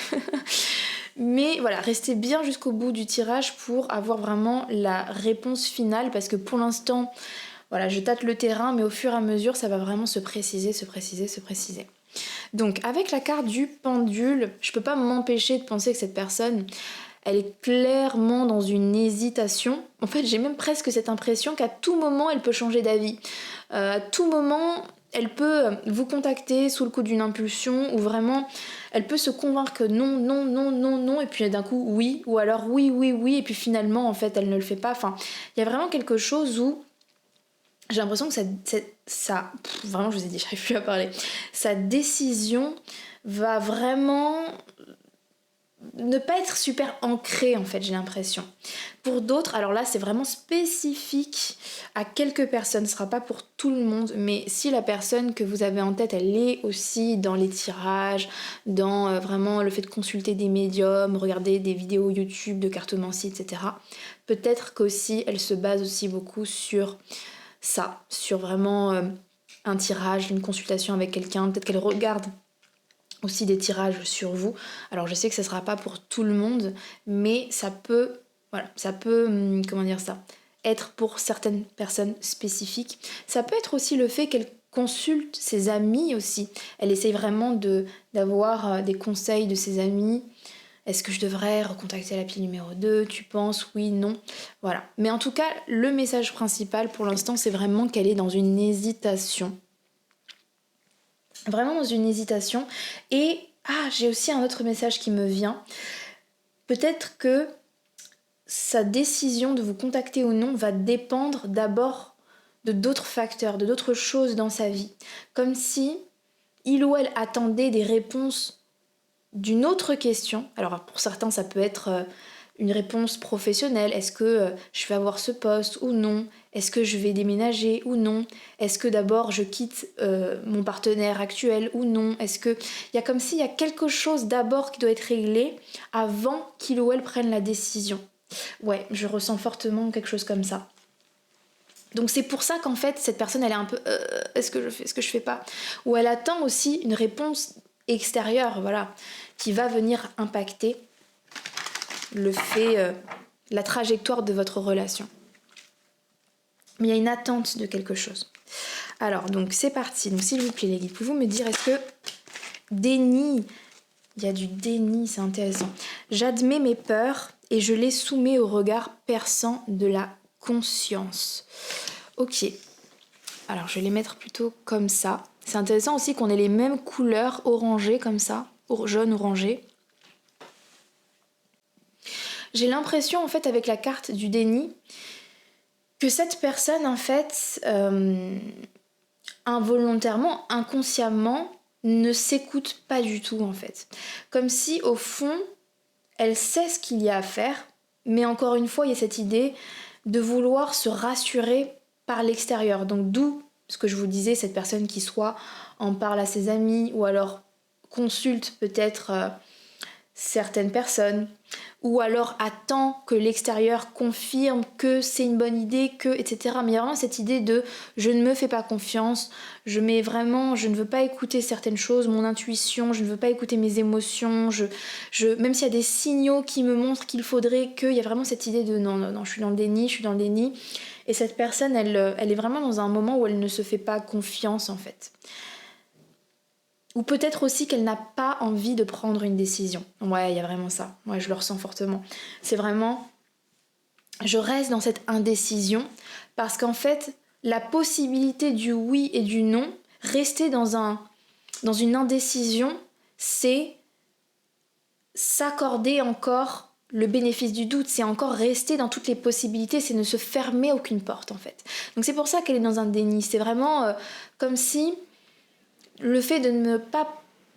Mais voilà, restez bien jusqu'au bout du tirage pour avoir vraiment la réponse finale, parce que pour l'instant, Voilà, je tâte le terrain, mais au fur et à mesure, ça va vraiment se préciser, se préciser, se préciser. Donc, avec la carte du pendule, je peux pas m'empêcher de penser que cette personne, elle est clairement dans une hésitation. En fait, j'ai même presque cette impression qu'à tout moment, elle peut changer d'avis. À tout moment, elle peut vous contacter sous le coup d'une impulsion ou vraiment, elle peut se convaincre que non, non, non, non, non, et puis d'un coup, oui, ou alors oui, oui, oui, et puis finalement, en fait, elle ne le fait pas. Enfin, il y a vraiment quelque chose où j'ai l'impression que vraiment, je vous ai dit, j'arrive plus à parler. Sa décision va vraiment ne pas être super ancrée, en fait, j'ai l'impression. Pour d'autres, alors là, c'est vraiment spécifique à quelques personnes, ce sera pas pour tout le monde, mais si la personne que vous avez en tête, elle est aussi dans les tirages, dans vraiment le fait de consulter des médiums, regarder des vidéos YouTube de cartomancie, etc., peut-être qu'aussi, elle se base aussi beaucoup sur ça, sur vraiment un tirage, une consultation avec quelqu'un, peut-être qu'elle regarde aussi des tirages sur vous. Alors je sais que ce sera pas pour tout le monde, mais ça peut, voilà, ça peut, comment dire ça, être pour certaines personnes spécifiques. Ça peut être aussi le fait qu'elle consulte ses amis aussi. Elle essaye vraiment d'avoir des conseils de ses amis. Est-ce que je devrais recontacter la pile numéro 2 ? Tu penses ? Oui, non. Voilà. Mais en tout cas, le message principal pour l'instant, c'est vraiment qu'elle est dans une hésitation. Vraiment dans une hésitation. Et, j'ai aussi un autre message qui me vient. Peut-être que sa décision de vous contacter ou non va dépendre d'abord de d'autres facteurs, de d'autres choses dans sa vie. Comme si il ou elle attendait des réponses d'une autre question. Alors pour certains, ça peut être une réponse professionnelle. Est-ce que je vais avoir ce poste ou non ? Est-ce que je vais déménager ou non ? Est-ce que d'abord je quitte mon partenaire actuel ou non ? Est-ce que il y a comme s'il y a quelque chose d'abord qui doit être réglé avant qu'il ou elle prenne la décision. Ouais, je ressens fortement quelque chose comme ça. Donc c'est pour ça qu'en fait cette personne elle est un peu est-ce que je fais, est-ce que je fais pas ? Ou elle attend aussi une réponse extérieure, voilà, qui va venir impacter le fait, la trajectoire de votre relation. Mais il y a une attente de quelque chose. Alors donc c'est parti, donc s'il vous plaît les guides, pouvez-vous me dire est-ce que déni, il y a du déni, c'est intéressant. J'admets mes peurs et je les soumets au regard perçant de la conscience. Ok, alors je vais les mettre plutôt comme ça. C'est intéressant aussi qu'on ait les mêmes couleurs orangées comme ça, jaune orangé. J'ai l'impression en fait avec la carte du déni que cette personne en fait involontairement, inconsciemment ne s'écoute pas du tout en fait. Comme si au fond elle sait ce qu'il y a à faire, mais encore une fois il y a cette idée de vouloir se rassurer par l'extérieur. Donc d'où ce que je vous disais, cette personne qui soit en parle à ses amis ou alors consulte peut-être certaines personnes ou alors attend que l'extérieur confirme que c'est une bonne idée, que etc. Mais il y a vraiment cette idée de je ne me fais pas confiance, je ne veux pas écouter certaines choses, mon intuition, je ne veux pas écouter mes émotions, même s'il y a des signaux qui me montrent qu'il faudrait que, il y a vraiment cette idée de non, non, non, je suis dans le déni. Et cette personne, elle est vraiment dans un moment où elle ne se fait pas confiance en fait. Ou peut-être aussi qu'elle n'a pas envie de prendre une décision. Ouais, il y a vraiment ça. Ouais, je le ressens fortement. C'est vraiment... Je reste dans cette indécision parce qu'en fait, la possibilité du oui et du non, rester dans une indécision, c'est s'accorder encore le bénéfice du doute, c'est encore rester dans toutes les possibilités, c'est ne se fermer aucune porte en fait. Donc c'est pour ça qu'elle est dans un déni. C'est vraiment comme si... Le fait de ne pas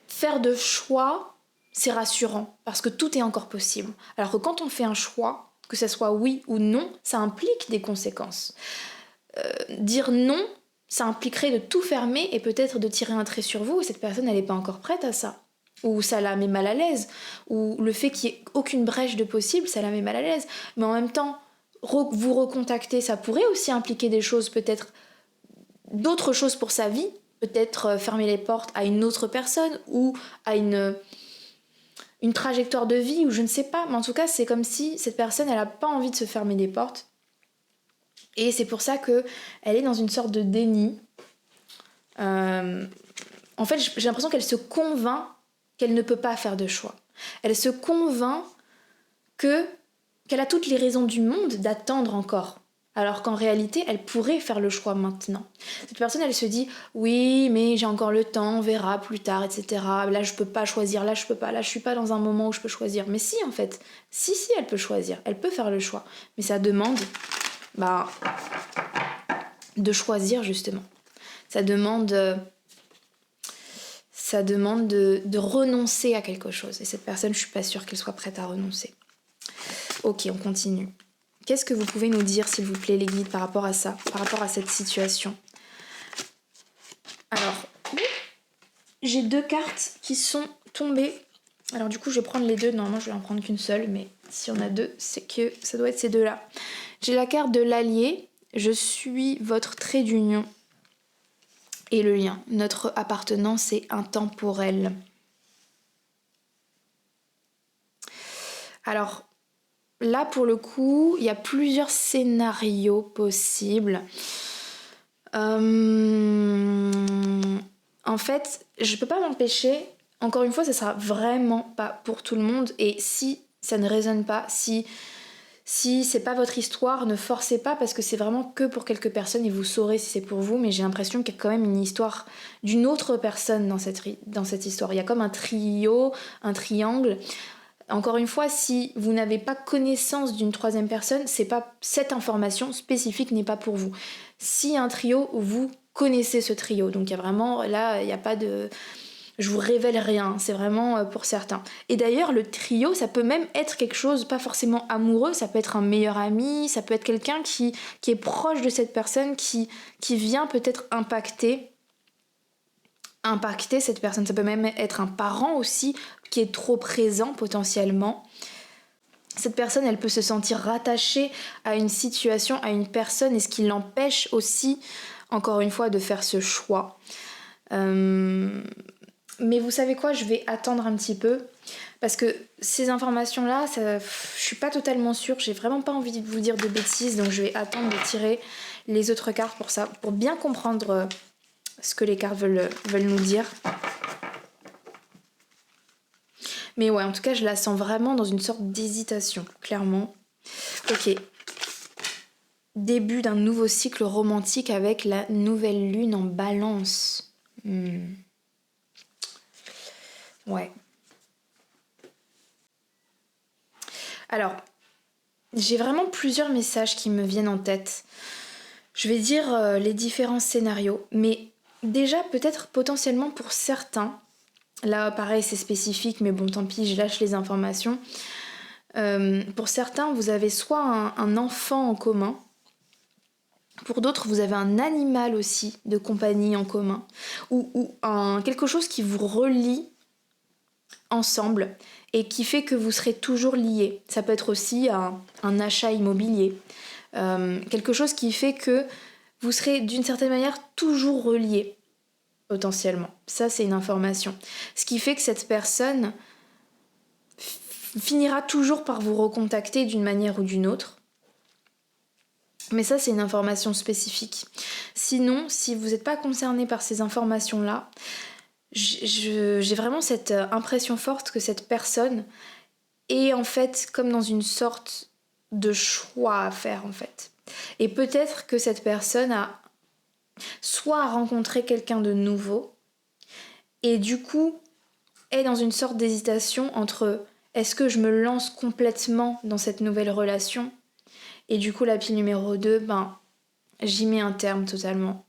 faire de choix, c'est rassurant, parce que tout est encore possible. Alors que quand on fait un choix, que ce soit oui ou non, ça implique des conséquences. Dire non, ça impliquerait de tout fermer et peut-être de tirer un trait sur vous, et cette personne, elle n'est pas encore prête à ça. Ou ça la met mal à l'aise, ou le fait qu'il n'y ait aucune brèche de possible, ça la met mal à l'aise. Mais en même temps, vous recontacter, ça pourrait aussi impliquer des choses, peut-être d'autres choses pour sa vie, peut-être fermer les portes à une autre personne ou à une trajectoire de vie ou je ne sais pas. Mais en tout cas, c'est comme si cette personne, elle n'a pas envie de se fermer des portes. Et c'est pour ça qu'elle est dans une sorte de déni. En fait, j'ai l'impression qu'elle se convainc qu'elle ne peut pas faire de choix. Elle se convainc qu'elle a toutes les raisons du monde d'attendre encore. Alors qu'en réalité, elle pourrait faire le choix maintenant. Cette personne, elle se dit « Oui, mais j'ai encore le temps, on verra plus tard, etc. Là, je peux pas choisir, là, je peux pas, là, je suis pas dans un moment où je peux choisir. » Mais si, en fait, si, elle peut choisir, elle peut faire le choix. Mais ça demande de choisir, justement. Ça demande de renoncer à quelque chose. Et cette personne, je suis pas sûre qu'elle soit prête à renoncer. Ok, on continue. Qu'est-ce que vous pouvez nous dire, s'il vous plaît, les guides, par rapport à ça, par rapport à cette situation? Alors, j'ai 2 cartes qui sont tombées. Alors du coup, je vais prendre les 2. Normalement, je vais en prendre qu'une seule, mais si on a 2, c'est que ça doit être ces 2-là. J'ai la carte de l'allié. Je suis votre trait d'union. Et le lien. Notre appartenance est intemporelle. Alors, là, pour le coup, il y a plusieurs scénarios possibles. En fait, je peux pas m'empêcher. Encore une fois, ça sera vraiment pas pour tout le monde. Et si ça ne résonne pas, si c'est pas votre histoire, ne forcez pas, parce que c'est vraiment que pour quelques personnes et vous saurez si c'est pour vous. Mais j'ai l'impression qu'il y a quand même une histoire d'une autre personne dans cette histoire. Il y a comme un trio, un triangle. Encore une fois, si vous n'avez pas connaissance d'une troisième personne, c'est pas, cette information spécifique n'est pas pour vous. Si un trio, vous connaissez ce trio. Donc il y a vraiment, là, il n'y a pas de... Je vous révèle rien, c'est vraiment pour certains. Et d'ailleurs, le trio, ça peut même être quelque chose, pas forcément amoureux, ça peut être un meilleur ami, ça peut être quelqu'un qui est proche de cette personne, qui vient peut-être impacter cette personne. Ça peut même être un parent aussi qui est trop présent potentiellement. Cette personne, elle peut se sentir rattachée à une situation, à une personne, et ce qui l'empêche aussi, encore une fois, de faire ce choix. Mais vous savez quoi, je vais attendre un petit peu, parce que ces informations-là, je suis pas totalement sûre, j'ai vraiment pas envie de vous dire de bêtises, donc je vais attendre de tirer les autres cartes pour ça, pour bien comprendre ce que les cartes veulent nous dire. Mais ouais, en tout cas, je la sens vraiment dans une sorte d'hésitation, clairement. Ok. Début d'un nouveau cycle romantique avec la nouvelle lune en balance. Ouais. Alors, j'ai vraiment plusieurs messages qui me viennent en tête. Je vais dire les différents scénarios, mais déjà peut-être potentiellement pour certains, là pareil c'est spécifique, mais bon tant pis, je lâche les informations. Pour certains, vous avez soit un enfant en commun, pour d'autres, vous avez un animal aussi de compagnie en commun, ou quelque chose qui vous relie ensemble et qui fait que vous serez toujours liés. Ça peut être aussi un achat immobilier, quelque chose qui fait que vous serez d'une certaine manière toujours reliés, potentiellement. Ça, c'est une information. Ce qui fait que cette personne finira toujours par vous recontacter d'une manière ou d'une autre. Mais ça, c'est une information spécifique. Sinon, si vous n'êtes pas concerné par ces informations-là, j'ai vraiment cette impression forte que cette personne est en fait comme dans une sorte de choix à faire en fait. Et peut-être que cette personne a soit rencontré quelqu'un de nouveau et du coup est dans une sorte d'hésitation entre est-ce que je me lance complètement dans cette nouvelle relation et du coup la pile numéro 2, j'y mets un terme totalement.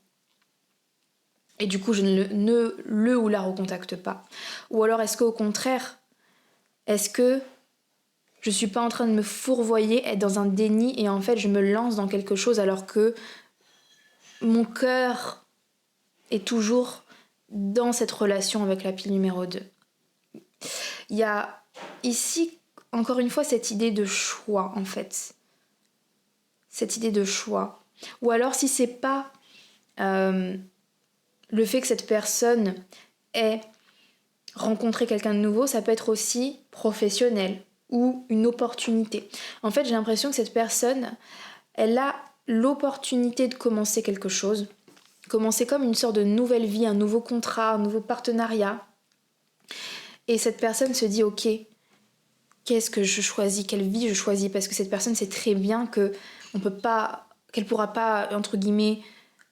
Et du coup, je ne le ou la recontacte pas. Ou alors, est-ce qu'au contraire, est-ce que je suis pas en train de me fourvoyer, être dans un déni, et en fait, je me lance dans quelque chose alors que mon cœur est toujours dans cette relation avec la pile numéro 2. Il y a ici, encore une fois, cette idée de choix, en fait. Cette idée de choix. Ou alors, si c'est pas... le fait que cette personne ait rencontré quelqu'un de nouveau, ça peut être aussi professionnel ou une opportunité. En fait, j'ai l'impression que cette personne, elle a l'opportunité de commencer quelque chose, commencer comme une sorte de nouvelle vie, un nouveau contrat, un nouveau partenariat. Et cette personne se dit ok, qu'est-ce que je choisis, quelle vie je choisis, parce que cette personne sait très bien que qu'elle pourra pas, entre guillemets,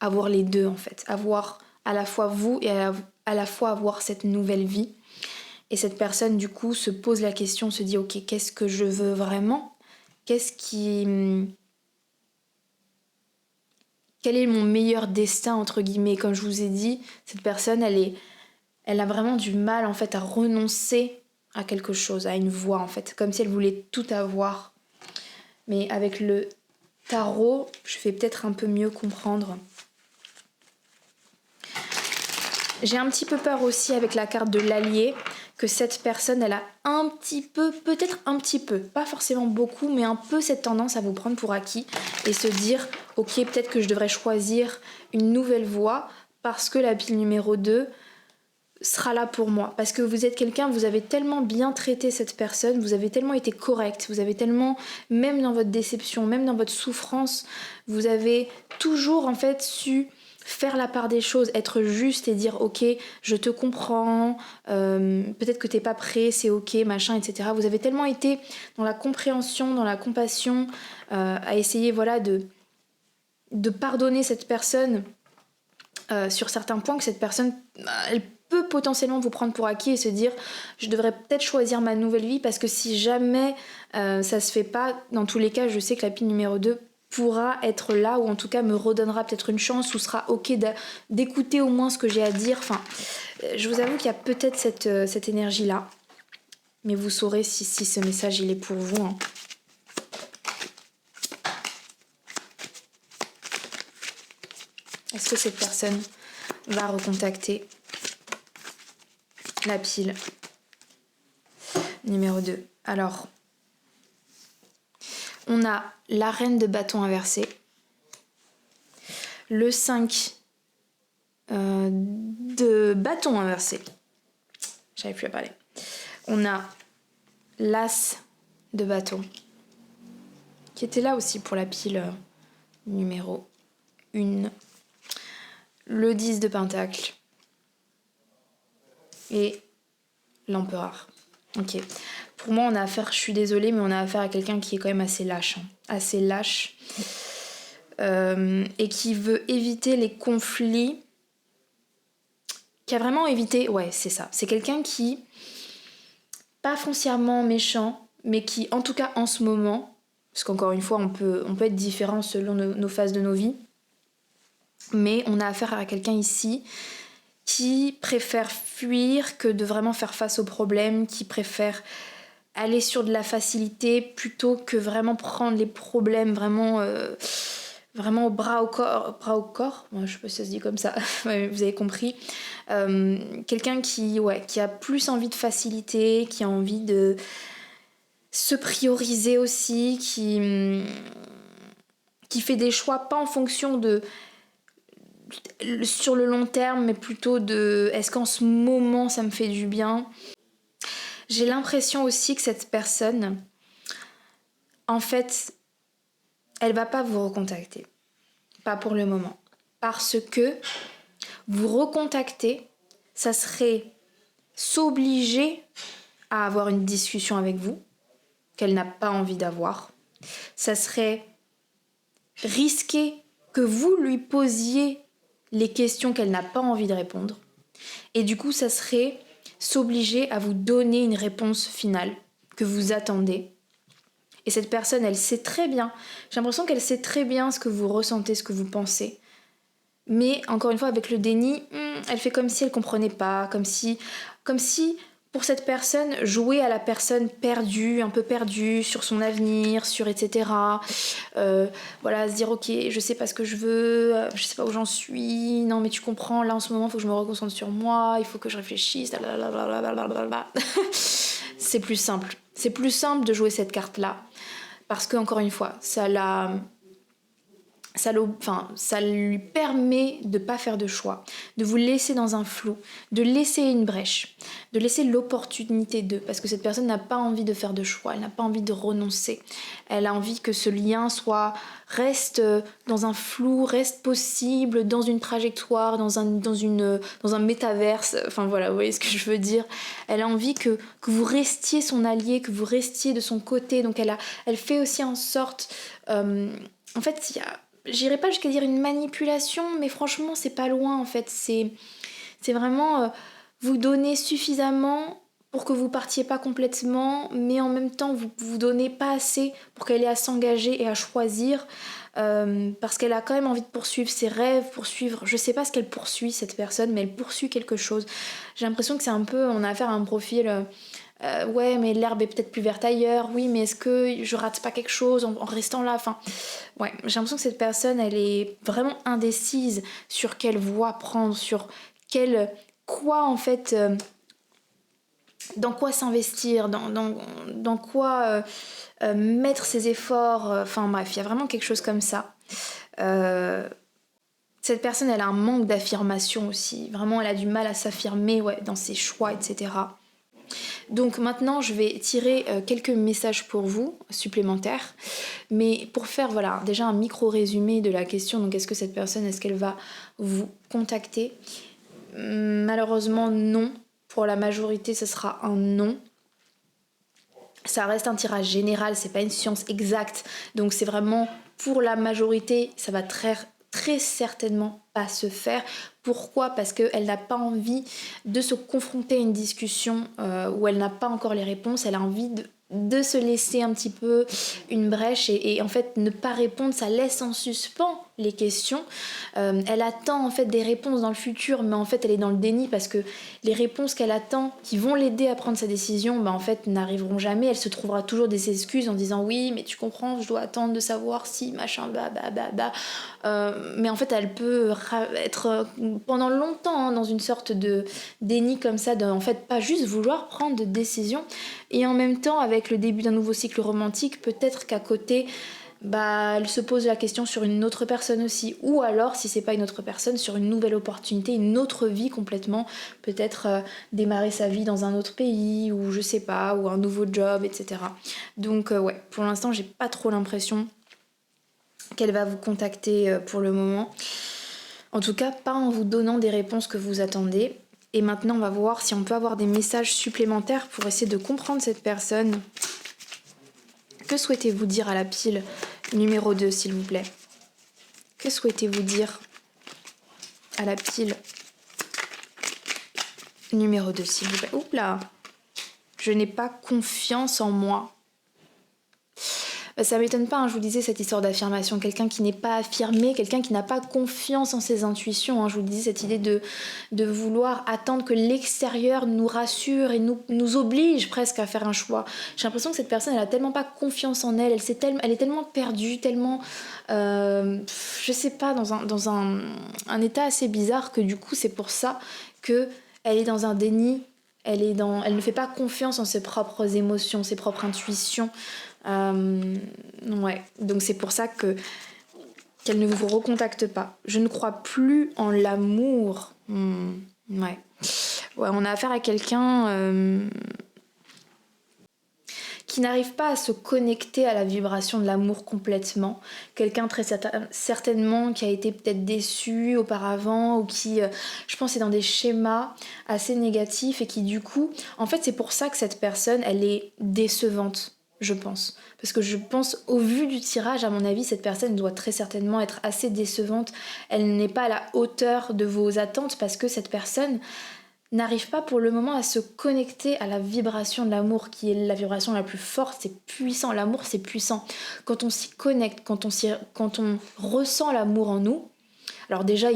avoir les deux en fait, avoir à la fois vous et à la fois avoir cette nouvelle vie. Et cette personne du coup se pose la question, se dit ok, qu'est-ce que je veux vraiment, quel est mon meilleur destin entre guillemets. Comme je vous ai dit, cette personne elle a vraiment du mal en fait à renoncer à quelque chose, à une voie en fait, comme si elle voulait tout avoir. Mais avec le tarot, je vais peut-être un peu mieux comprendre. J'ai un petit peu peur aussi avec la carte de l'allié que cette personne, elle a un petit peu, peut-être un petit peu, pas forcément beaucoup, mais un peu cette tendance à vous prendre pour acquis et se dire ok, peut-être que je devrais choisir une nouvelle voie parce que la pile numéro 2 sera là pour moi. Parce que vous êtes quelqu'un, vous avez tellement bien traité cette personne, vous avez tellement été correct, vous avez tellement, même dans votre déception, même dans votre souffrance, vous avez toujours en fait su faire la part des choses, être juste et dire ok, je te comprends, peut-être que t'es pas prêt, c'est ok, machin, etc. Vous avez tellement été dans la compréhension, dans la compassion, à essayer voilà de pardonner cette personne sur certains points, que cette personne, elle peut potentiellement vous prendre pour acquis et se dire je devrais peut-être choisir ma nouvelle vie, parce que si jamais ça se fait pas, dans tous les cas je sais que la pile numéro 2 pourra être là, ou en tout cas me redonnera peut-être une chance, ou sera ok d'écouter au moins ce que j'ai à dire. Enfin, je vous avoue qu'il y a peut-être cette énergie là, mais vous saurez si ce message il est pour vous, hein. Est-ce que cette personne va recontacter la pile numéro 2? Alors, on a la reine de bâton inversé, le 5 de bâton inversé, j'arrive plus à parler, on a l'as de bâton, qui était là aussi pour la pile numéro 1, le 10 de pentacle et l'empereur. Ok. Pour moi, on a affaire, je suis désolée, mais on a affaire à quelqu'un qui est quand même assez lâche. Assez lâche. Et qui veut éviter les conflits. Qui a vraiment évité... Ouais, c'est ça. C'est quelqu'un qui, pas foncièrement méchant, mais qui, en tout cas en ce moment, parce qu'encore une fois, on peut être différent selon nos phases de nos vies, mais on a affaire à quelqu'un ici qui préfère fuir que de vraiment faire face aux problèmes, qui préfère aller sur de la facilité plutôt que vraiment prendre les problèmes vraiment au bras au corps. Moi, je sais pas si ça se dit comme ça. Ouais, vous avez compris. Quelqu'un qui a plus envie de facilité, qui a envie de se prioriser aussi, qui fait des choix pas en fonction de sur le long terme, mais plutôt de est-ce qu'en ce moment ça me fait du bien. J'ai l'impression aussi que cette personne, en fait, elle va pas vous recontacter. Pas pour le moment. Parce que vous recontacter, ça serait s'obliger à avoir une discussion avec vous, qu'elle n'a pas envie d'avoir. Ça serait risquer que vous lui posiez les questions qu'elle n'a pas envie de répondre. Et du coup, ça serait s'obliger à vous donner une réponse finale que vous attendez. Et cette personne, elle sait très bien, j'ai l'impression qu'elle sait très bien ce que vous ressentez, ce que vous pensez. Mais encore une fois, avec le déni, elle fait comme si elle comprenait pas, comme si pour cette personne, jouer à la personne perdue, un peu perdue sur son avenir, sur etc. Voilà, se dire ok, je sais pas ce que je veux, je sais pas où j'en suis, non mais tu comprends, là en ce moment il faut que je me reconcentre sur moi, il faut que je réfléchisse, c'est plus simple. C'est plus simple de jouer cette carte-là. Parce que, encore une fois, ça ça lui permet de pas faire de choix, de vous laisser dans un flou, de laisser une brèche, de laisser l'opportunité de, parce que cette personne n'a pas envie de faire de choix, elle n'a pas envie de renoncer, elle a envie que ce lien reste dans un flou, reste possible, dans une trajectoire, dans un métaverse, enfin voilà, vous voyez ce que je veux dire. Elle a envie que vous restiez son allié, que vous restiez de son côté, donc elle fait aussi en sorte, en fait, j'irai pas jusqu'à dire une manipulation, mais franchement, c'est pas loin en fait. C'est vraiment vous donner suffisamment pour que vous partiez pas complètement, mais en même temps, vous donnez pas assez pour qu'elle ait à s'engager et à choisir, parce qu'elle a quand même envie de poursuivre ses rêves, je sais pas ce qu'elle poursuit cette personne, mais elle poursuit quelque chose. J'ai l'impression que c'est un peu, on a affaire à un profil. Ouais, mais l'herbe est peut-être plus verte ailleurs. Oui, mais est-ce que je rate pas quelque chose en restant là? Enfin, ouais, j'ai l'impression que cette personne, elle est vraiment indécise sur quelle voie prendre, sur quoi en fait, dans quoi s'investir, dans quoi mettre ses efforts. Enfin bref, il y a vraiment quelque chose comme ça. Cette personne, elle a un manque d'affirmation aussi. Vraiment, elle a du mal à s'affirmer, ouais, dans ses choix, etc. Donc maintenant, je vais tirer quelques messages pour vous, supplémentaires. Mais pour faire voilà, déjà un micro-résumé de la question, donc est-ce que cette personne, est-ce qu'elle va vous contacter? Malheureusement, non. Pour la majorité, ce sera un non. Ça reste un tirage général, c'est pas une science exacte. Donc c'est vraiment, pour la majorité, ça va très certainement pas se faire. Pourquoi? Parce qu'elle n'a pas envie de se confronter à une discussion où elle n'a pas encore les réponses. Elle a envie de se laisser un petit peu une brèche et en fait ne pas répondre, ça laisse en suspens les questions. Elle attend en fait des réponses dans le futur, mais en fait elle est dans le déni parce que les réponses qu'elle attend, qui vont l'aider à prendre sa décision, bah en fait n'arriveront jamais. Elle se trouvera toujours des excuses en disant oui, mais tu comprends, je dois attendre de savoir si machin, mais en fait elle peut être pendant longtemps dans une sorte de déni comme ça, de en fait pas juste vouloir prendre de décision. Et en même temps, avec le début d'un nouveau cycle romantique, peut-être qu'à côté, elle se pose la question sur une autre personne aussi, ou alors, si c'est pas une autre personne, sur une nouvelle opportunité, une autre vie complètement, peut-être démarrer sa vie dans un autre pays, ou je sais pas, ou un nouveau job, etc. Donc ouais, pour l'instant, j'ai pas trop l'impression qu'elle va vous contacter pour le moment. En tout cas, pas en vous donnant des réponses que vous attendez. Et maintenant, on va voir si on peut avoir des messages supplémentaires pour essayer de comprendre cette personne. Que souhaitez-vous dire à la pile numéro 2, s'il vous plaît? Que souhaitez-vous dire à la pile numéro 2, s'il vous plaît? Oups là! Je n'ai pas confiance en moi. Ça m'étonne pas, je vous disais, cette histoire d'affirmation. Quelqu'un qui n'est pas affirmé, quelqu'un qui n'a pas confiance en ses intuitions. Je vous disais, cette idée de vouloir attendre que l'extérieur nous rassure et nous oblige presque à faire un choix. J'ai l'impression que cette personne, elle a tellement pas confiance en elle, elle est tellement perdue, tellement, je sais pas, dans un état assez bizarre que du coup, c'est pour ça qu'elle est dans un déni. Elle ne fait pas confiance en ses propres émotions, ses propres intuitions. Ouais, donc c'est pour ça qu'elle ne vous recontacte pas. Je ne crois plus en l'amour. Ouais, on a affaire à quelqu'un qui n'arrive pas à se connecter à la vibration de l'amour complètement. Quelqu'un très certainement qui a été peut-être déçu auparavant ou qui, je pense, est dans des schémas assez négatifs et qui du coup, en fait, c'est pour ça que cette personne, elle est décevante. Je pense. Parce que je pense, au vu du tirage, à mon avis, cette personne doit très certainement être assez décevante. Elle n'est pas à la hauteur de vos attentes parce que cette personne n'arrive pas pour le moment à se connecter à la vibration de l'amour qui est la vibration la plus forte, c'est puissant. L'amour, c'est puissant. Quand on s'y connecte, quand on ressent l'amour en nous, alors déjà,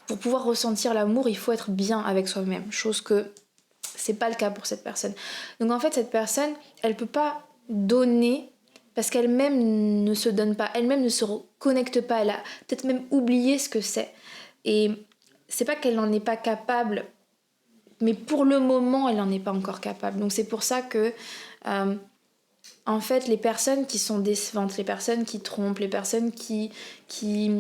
pour pouvoir ressentir l'amour, il faut être bien avec soi-même, chose que c'est pas le cas pour cette personne. Donc en fait, cette personne, elle peut pas donner parce qu'elle-même ne se donne pas, elle-même ne se connecte pas, elle a peut-être même oublié ce que c'est. Et c'est pas qu'elle n'en est pas capable, mais pour le moment, elle n'en est pas encore capable. Donc c'est pour ça que En fait, les personnes qui sont décevantes, les personnes qui trompent, les personnes qui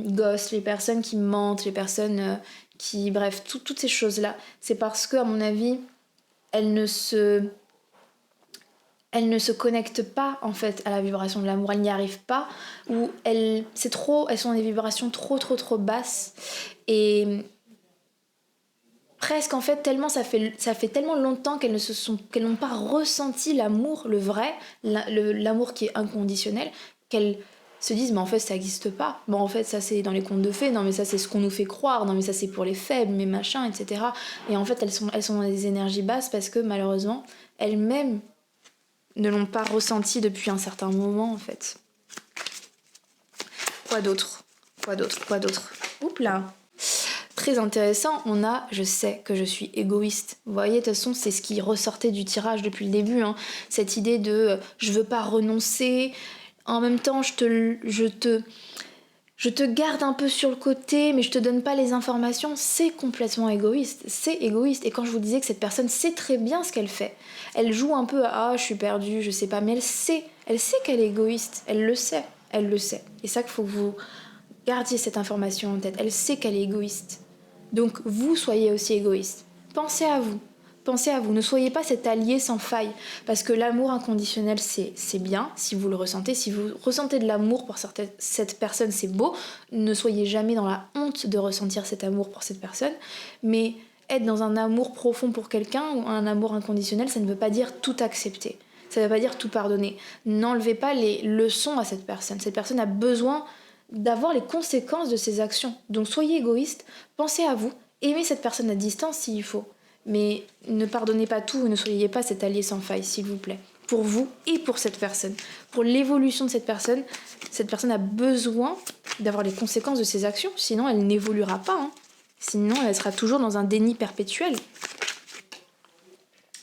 gossent, les personnes qui mentent, les personnes qui... Bref, toutes ces choses-là, c'est parce que, à mon avis, elles ne se connectent pas, en fait, à la vibration de l'amour. Elles n'y arrivent pas, ou elles sont des vibrations trop basses. Et presque, en fait, tellement ça fait tellement longtemps qu'elles n'ont pas ressenti l'amour, le vrai, l'amour qui est inconditionnel, qu'elles se disent mais en fait ça n'existe pas. Bon, en fait ça c'est dans les contes de fées, non mais ça c'est ce qu'on nous fait croire, non mais ça c'est pour les faibles, mais machin, etc. Et en fait elles sont dans des énergies basses parce que malheureusement elles-mêmes ne l'ont pas ressenti depuis un certain moment, en fait. Quoi d'autre? Oups là. Très intéressant, on a « je sais que je suis égoïste ». Vous voyez, de toute façon, c'est ce qui ressortait du tirage depuis le début, hein. Cette idée de je veux pas renoncer, en même temps je te garde un peu sur le côté, mais je te donne pas les informations, c'est complètement égoïste. C'est égoïste. Et quand je vous disais que cette personne sait très bien ce qu'elle fait, elle joue un peu à « ah, je suis perdue, je sais pas », mais elle sait qu'elle est égoïste, elle le sait. Et ça qu'il faut que vous gardiez cette information en tête. Elle sait qu'elle est égoïste. Donc vous soyez aussi égoïste. Pensez à vous. Ne soyez pas cet allié sans faille, parce que l'amour inconditionnel c'est bien si vous le ressentez, si vous ressentez de l'amour pour cette personne c'est beau, ne soyez jamais dans la honte de ressentir cet amour pour cette personne, mais être dans un amour profond pour quelqu'un ou un amour inconditionnel, ça ne veut pas dire tout accepter, ça ne veut pas dire tout pardonner. N'enlevez pas les leçons à cette personne a besoin d'avoir les conséquences de ses actions, donc soyez égoïste, pensez à vous, aimez cette personne à distance s'il faut. Mais ne pardonnez pas tout, ne soyez pas cet allié sans faille, s'il vous plaît. Pour vous et pour cette personne. Pour l'évolution de cette personne a besoin d'avoir les conséquences de ses actions, sinon elle n'évoluera pas. Hein. Sinon, elle sera toujours dans un déni perpétuel.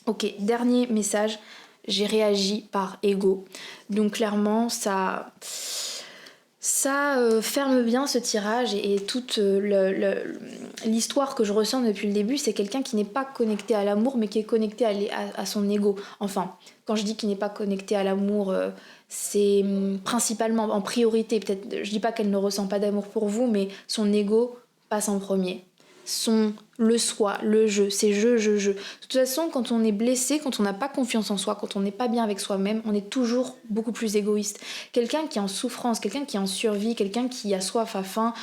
Ok, dernier message, j'ai réagi par ego. Donc clairement, ça ferme bien ce tirage et toute l'histoire que je ressens depuis le début, c'est quelqu'un qui n'est pas connecté à l'amour mais qui est connecté à son ego. Enfin, quand je dis qu'il n'est pas connecté à l'amour, c'est principalement en priorité. Peut-être, je dis pas qu'elle ne ressent pas d'amour pour vous, mais son ego passe en premier. Le soi, le je, c'est je. De toute façon, quand on est blessé, quand on n'a pas confiance en soi, quand on n'est pas bien avec soi-même, on est toujours beaucoup plus égoïste. Quelqu'un qui est en souffrance, quelqu'un qui est en survie, quelqu'un qui a soif, a faim,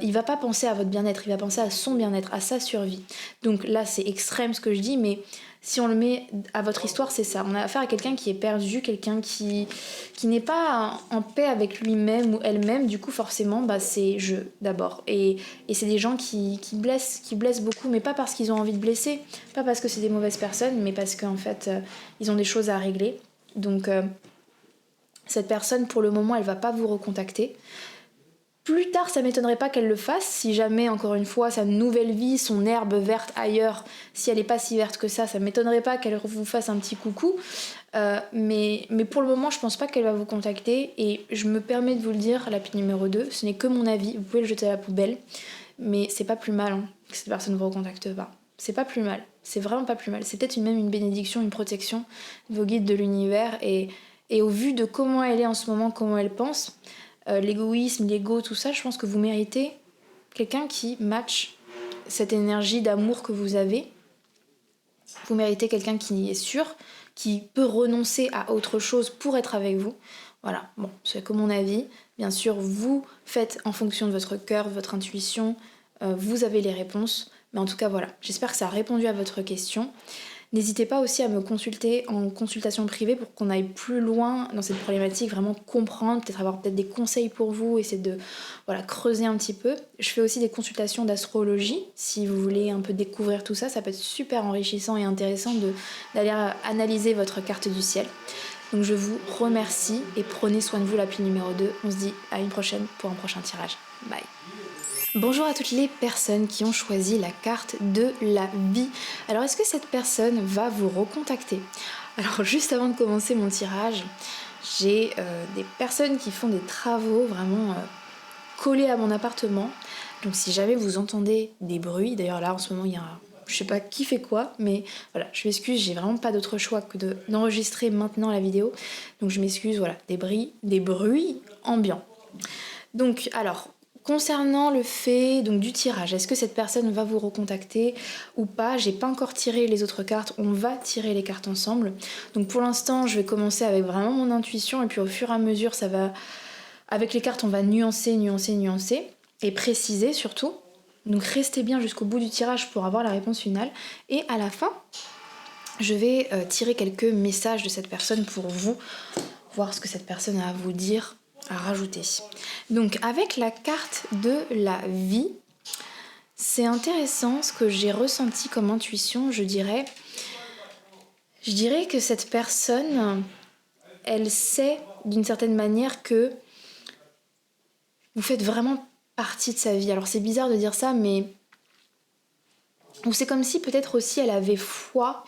il va pas penser à votre bien-être, il va penser à son bien-être, à sa survie. Donc là, c'est extrême ce que je dis, mais si on le met à votre histoire, c'est ça. On a affaire à quelqu'un qui est perdu, quelqu'un qui n'est pas en paix avec lui-même ou elle-même. Du coup, forcément, c'est je d'abord. Et c'est des gens qui blessent beaucoup, mais pas parce qu'ils ont envie de blesser, pas parce que c'est des mauvaises personnes, mais parce qu'en fait, ils ont des choses à régler. Donc, cette personne, pour le moment, elle va pas vous recontacter. Plus tard, ça m'étonnerait pas qu'elle le fasse, si jamais, encore une fois, sa nouvelle vie, son herbe verte ailleurs, si elle est pas si verte que ça m'étonnerait pas qu'elle vous fasse un petit coucou. Mais pour le moment, je pense pas qu'elle va vous contacter, et je me permets de vous le dire, la pile numéro 2, ce n'est que mon avis, vous pouvez le jeter à la poubelle, mais c'est pas plus mal hein, que cette personne ne vous recontacte pas. C'est pas plus mal, c'est vraiment pas plus mal. C'est peut-être même une bénédiction, une protection de vos guides de l'univers, et au vu de comment elle est en ce moment, comment elle pense, l'égoïsme, l'ego, tout ça, je pense que vous méritez quelqu'un qui match cette énergie d'amour que vous avez. Vous méritez quelqu'un qui est sûr, qui peut renoncer à autre chose pour être avec vous. Voilà, bon, c'est que mon avis. Bien sûr, vous faites en fonction de votre cœur, de votre intuition, vous avez les réponses. Mais en tout cas, voilà, j'espère que ça a répondu à votre question. N'hésitez pas aussi à me consulter en consultation privée pour qu'on aille plus loin dans cette problématique, vraiment comprendre, peut-être avoir des conseils pour vous, essayer de creuser un petit peu. Je fais aussi des consultations d'astrologie, si vous voulez un peu découvrir tout ça, ça peut être super enrichissant et intéressant d'aller analyser votre carte du ciel. Donc je vous remercie et prenez soin de vous, la pile numéro 2. On se dit à une prochaine pour un prochain tirage. Bye. Bonjour à toutes les personnes qui ont choisi la carte de la vie. Alors est-ce que cette personne va vous recontacter ? Alors juste avant de commencer mon tirage, j'ai des personnes qui font des travaux vraiment collés à mon appartement. Donc si jamais vous entendez des bruits, d'ailleurs là en ce moment il y a je sais pas qui fait quoi, mais voilà, je m'excuse, j'ai vraiment pas d'autre choix que d'enregistrer maintenant la vidéo. Donc je m'excuse, voilà, des bruits ambiants. Donc alors, concernant le fait donc, du tirage, est-ce que cette personne va vous recontacter ou pas? J'ai pas encore tiré les autres cartes, on va tirer les cartes ensemble. Donc pour l'instant, je vais commencer avec vraiment mon intuition et puis au fur et à mesure, ça va... Avec les cartes, on va nuancer et préciser surtout. Donc restez bien jusqu'au bout du tirage pour avoir la réponse finale. Et à la fin, je vais tirer quelques messages de cette personne pour vous, voir ce que cette personne a à vous dire, à rajouter. Donc avec la carte de la vie, c'est intéressant ce que j'ai ressenti comme intuition, je dirais que cette personne, elle sait d'une certaine manière que vous faites vraiment partie de sa vie. Alors c'est bizarre de dire ça, mais ou c'est comme si peut-être aussi elle avait foi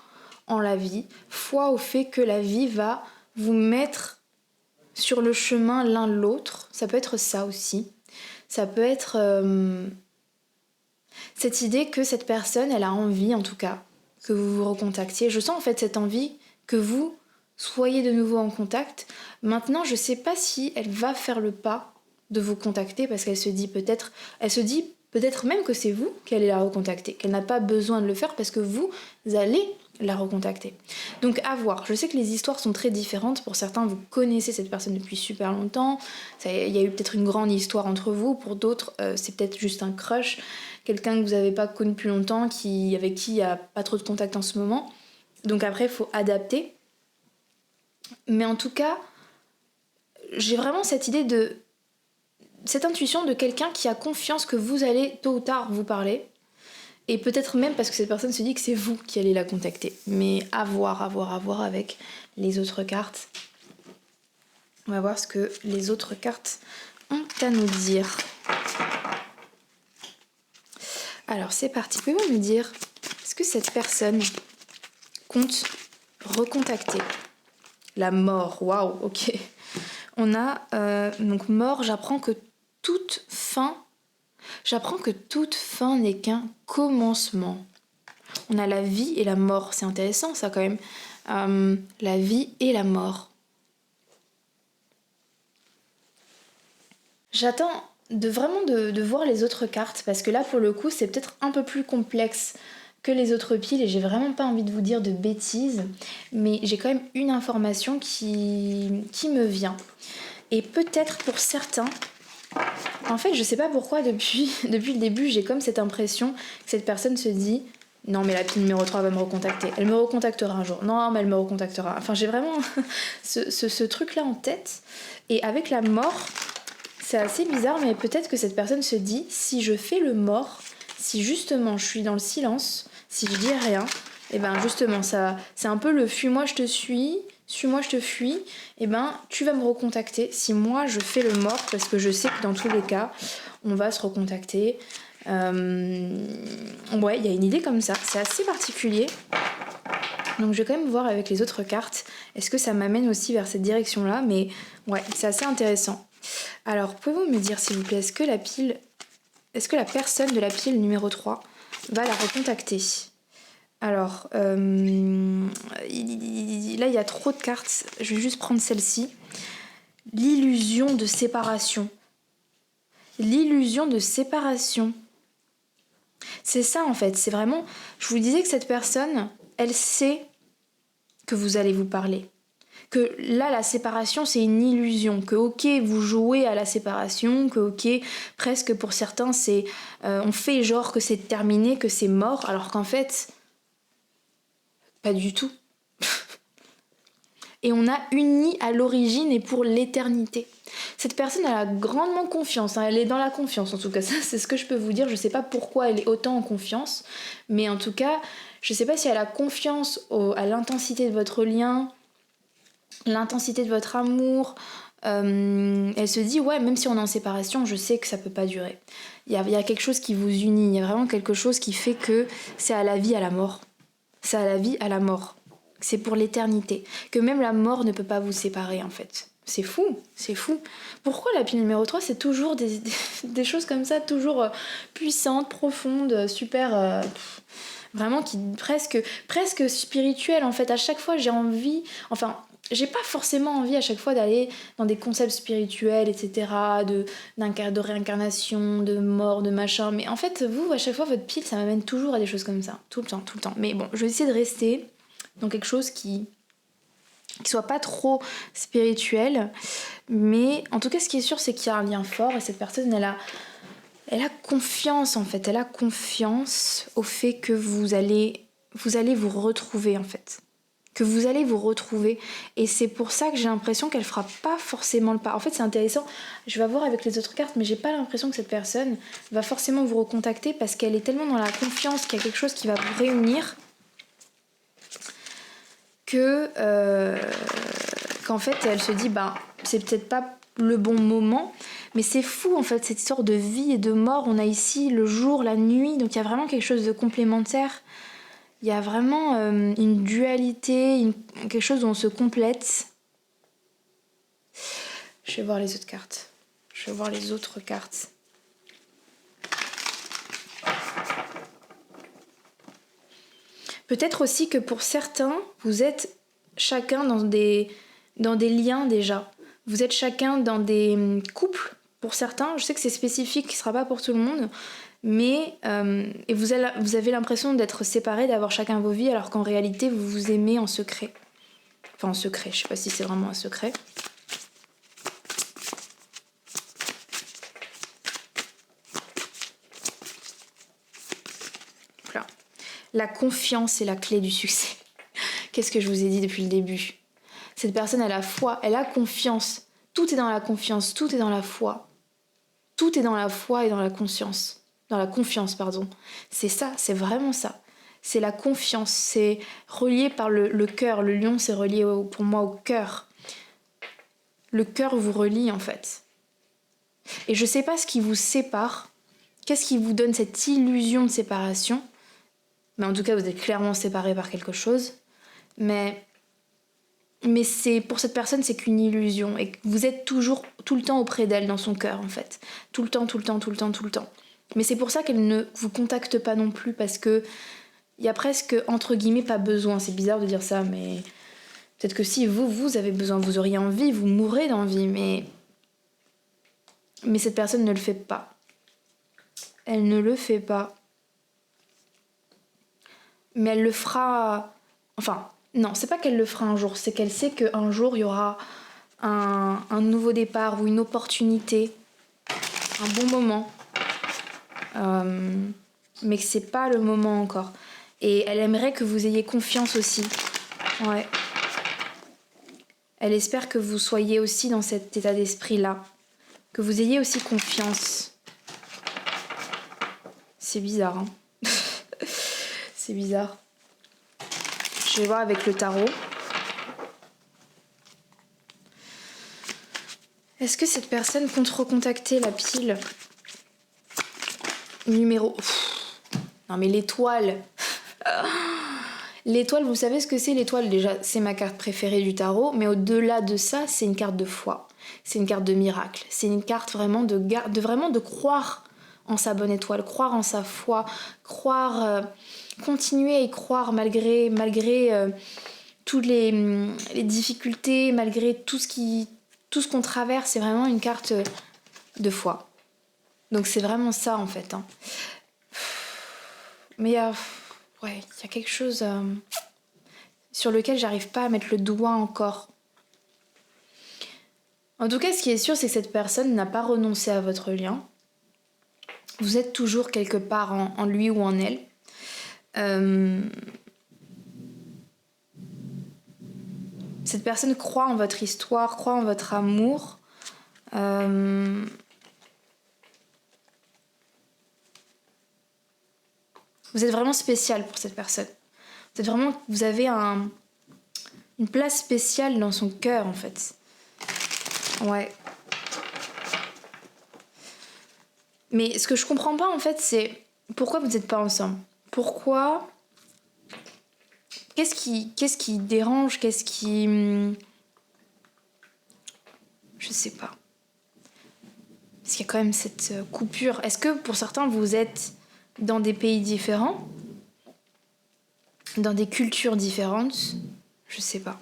en la vie, foi au fait que la vie va vous mettre sur le chemin l'un l'autre. Ça peut être ça aussi. Ça peut être cette idée que cette personne, elle a envie en tout cas que vous vous recontactiez. Je sens en fait cette envie que vous soyez de nouveau en contact. Maintenant, je sais pas si elle va faire le pas de vous contacter parce qu'elle se dit peut-être même que c'est vous qui allez la recontacter, qu'elle n'a pas besoin de le faire parce que vous allez la recontacter. Donc à voir. Je sais que les histoires sont très différentes. Pour certains, vous connaissez cette personne depuis super longtemps. Il y a eu peut-être une grande histoire entre vous. Pour d'autres, c'est peut-être juste un crush. Quelqu'un que vous n'avez pas connu depuis longtemps, avec qui il n'y a pas trop de contact en ce moment. Donc après, il faut adapter. Mais en tout cas, j'ai vraiment cette intuition de quelqu'un qui a confiance que vous allez tôt ou tard vous parler. Et peut-être même parce que cette personne se dit que c'est vous qui allez la contacter. Mais à voir avec les autres cartes. On va voir ce que les autres cartes ont à nous dire. Alors c'est parti. Pouvez-vous me dire, est-ce que cette personne compte recontacter la mort? Waouh, ok. On a donc mort, j'apprends que toute fin n'est qu'un commencement. On a la vie et la mort, c'est intéressant ça quand même. La vie et la mort. J'attends de voir les autres cartes parce que là pour le coup c'est peut-être un peu plus complexe que les autres piles et j'ai vraiment pas envie de vous dire de bêtises, mais j'ai quand même une information qui me vient. Et peut-être pour certains, en fait je sais pas pourquoi depuis le début j'ai comme cette impression que cette personne se dit non mais la pile numéro 3 va me recontacter, elle me recontactera un jour, non mais elle me recontactera, enfin j'ai vraiment ce truc là en tête. Et avec la mort, c'est assez bizarre, mais peut-être que cette personne se dit si je fais le mort, si justement je suis dans le silence, si je dis rien, et ben justement ça, c'est un peu le fuis-moi je te suis je te fuis, et ben tu vas me recontacter si moi je fais le mort parce que je sais que dans tous les cas on va se recontacter. Ouais, il y a une idée comme ça, c'est assez particulier. Donc je vais quand même voir avec les autres cartes, est-ce que ça m'amène aussi vers cette direction-là, mais ouais, c'est assez intéressant. Alors, pouvez-vous me dire s'il vous plaît, est-ce que la personne de la pile numéro 3 va la recontacter? Alors, là il y a trop de cartes, je vais juste prendre celle-ci. L'illusion de séparation. L'illusion de séparation. C'est ça en fait, c'est vraiment... Je vous disais que cette personne, elle sait que vous allez vous parler. Que là, la séparation, c'est une illusion. Que ok, vous jouez à la séparation, que ok, presque pour certains, c'est... on fait genre que c'est terminé, que c'est mort, alors qu'en fait, pas du tout. Et on a uni à l'origine et pour l'éternité. Cette personne, elle a grandement confiance, hein. Elle est dans la confiance en tout cas, ça c'est ce que je peux vous dire. Je sais pas pourquoi elle est autant en confiance, mais en tout cas, je sais pas si elle a confiance à l'intensité de votre lien, l'intensité de votre amour. Elle se dit ouais, même si on est en séparation, je sais que ça peut pas durer. Il y a quelque chose qui vous unit, il y a vraiment quelque chose qui fait que c'est à la vie, à la mort. C'est à la vie, à la mort. C'est pour l'éternité. Que même la mort ne peut pas vous séparer en fait. C'est fou, c'est fou. Pourquoi la pile numéro 3, c'est toujours des choses comme ça, toujours puissantes, profondes, super... Vraiment qui presque spirituel en fait. À chaque fois j'ai envie, enfin j'ai pas forcément envie à chaque fois d'aller dans des concepts spirituels, etc. De réincarnation, de mort, de machin. Mais en fait, vous, à chaque fois, votre pile, ça m'amène toujours à des choses comme ça. Tout le temps, tout le temps. Mais bon, je vais essayer de rester dans quelque chose qui soit pas trop spirituel. Mais en tout cas, ce qui est sûr, c'est qu'il y a un lien fort. Et cette personne, elle a confiance, en fait. Elle a confiance au fait que vous allez vous retrouver, en fait. Que vous allez vous retrouver. Et c'est pour ça que j'ai l'impression qu'elle fera pas forcément le pas. En fait, c'est intéressant. Je vais voir avec les autres cartes, mais j'ai pas l'impression que cette personne va forcément vous recontacter parce qu'elle est tellement dans la confiance qu'il y a quelque chose qui va vous réunir qu'en fait, elle se dit, c'est peut-être pas le bon moment, mais c'est fou, en fait, cette histoire de vie et de mort. On a ici le jour, la nuit, donc il y a vraiment quelque chose de complémentaire. Il y a vraiment une dualité, quelque chose où on se complète. Je vais voir les autres cartes. Je vais voir les autres cartes. Peut-être aussi que pour certains, vous êtes chacun dans des liens déjà. Vous êtes chacun dans des couples. Pour certains, je sais que c'est spécifique, ce ne sera pas pour tout le monde. Mais et vous avez l'impression d'être séparés, d'avoir chacun vos vies, alors qu'en réalité, vous vous aimez en secret. Enfin, en secret, je sais pas si c'est vraiment un secret. Voilà. La confiance est la clé du succès. Qu'est-ce que je vous ai dit depuis le début ? Cette personne a la foi, elle a confiance. Tout est dans la confiance, tout est dans la foi. Tout est dans la foi et dans la conscience. Dans la confiance, pardon. C'est ça, c'est vraiment ça. C'est la confiance, c'est relié par le cœur. Le lion, c'est relié pour moi au cœur. Le cœur vous relie en fait. Et je sais pas ce qui vous sépare, qu'est-ce qui vous donne cette illusion de séparation. Mais en tout cas, vous êtes clairement séparés par quelque chose. Mais c'est pour cette personne, c'est qu'une illusion. Et vous êtes toujours, tout le temps auprès d'elle, dans son cœur en fait. Tout le temps, tout le temps, tout le temps, tout le temps. Mais c'est pour ça qu'elle ne vous contacte pas non plus, parce que il y a presque, entre guillemets, pas besoin. C'est bizarre de dire ça, mais peut-être que si vous avez besoin, vous auriez envie, vous mourrez d'envie, mais cette personne ne le fait pas. Elle ne le fait pas. Mais elle le fera... Enfin, non, c'est pas qu'elle le fera un jour, c'est qu'elle sait qu'un jour, il y aura un nouveau départ ou une opportunité, un bon moment. Mais que c'est pas le moment encore. Et elle aimerait que vous ayez confiance aussi. Ouais. Elle espère que vous soyez aussi dans cet état d'esprit-là. Que vous ayez aussi confiance. C'est bizarre, hein. C'est bizarre. Je vais voir avec le tarot. Est-ce que cette personne compte recontacter la pile numéro... Non mais l'étoile. L'étoile, vous savez ce que c'est l'étoile? Déjà, c'est ma carte préférée du tarot, mais au-delà de ça, c'est une carte de foi. C'est une carte de miracle. C'est une carte vraiment de croire en sa bonne étoile, croire en sa foi, continuer à y croire malgré toutes les difficultés, malgré tout ce qu'on traverse. C'est vraiment une carte de foi. Donc c'est vraiment ça en fait, hein. Mais il y a quelque chose sur lequel j'arrive pas à mettre le doigt encore. En tout cas, ce qui est sûr, c'est que cette personne n'a pas renoncé à votre lien. Vous êtes toujours quelque part en lui ou en elle. Cette personne croit en votre histoire, croit en votre amour. Vous êtes vraiment spécial pour cette personne. Vous avez une place spéciale dans son cœur, en fait. Ouais. Mais ce que je comprends pas, en fait, c'est pourquoi vous n'êtes pas ensemble. Pourquoi... Qu'est-ce qui dérange? Qu'est-ce qui... Je sais pas. Parce qu'il y a quand même cette coupure. Est-ce que pour certains, vous êtes dans des pays différents? dans des cultures différentes. Je sais pas.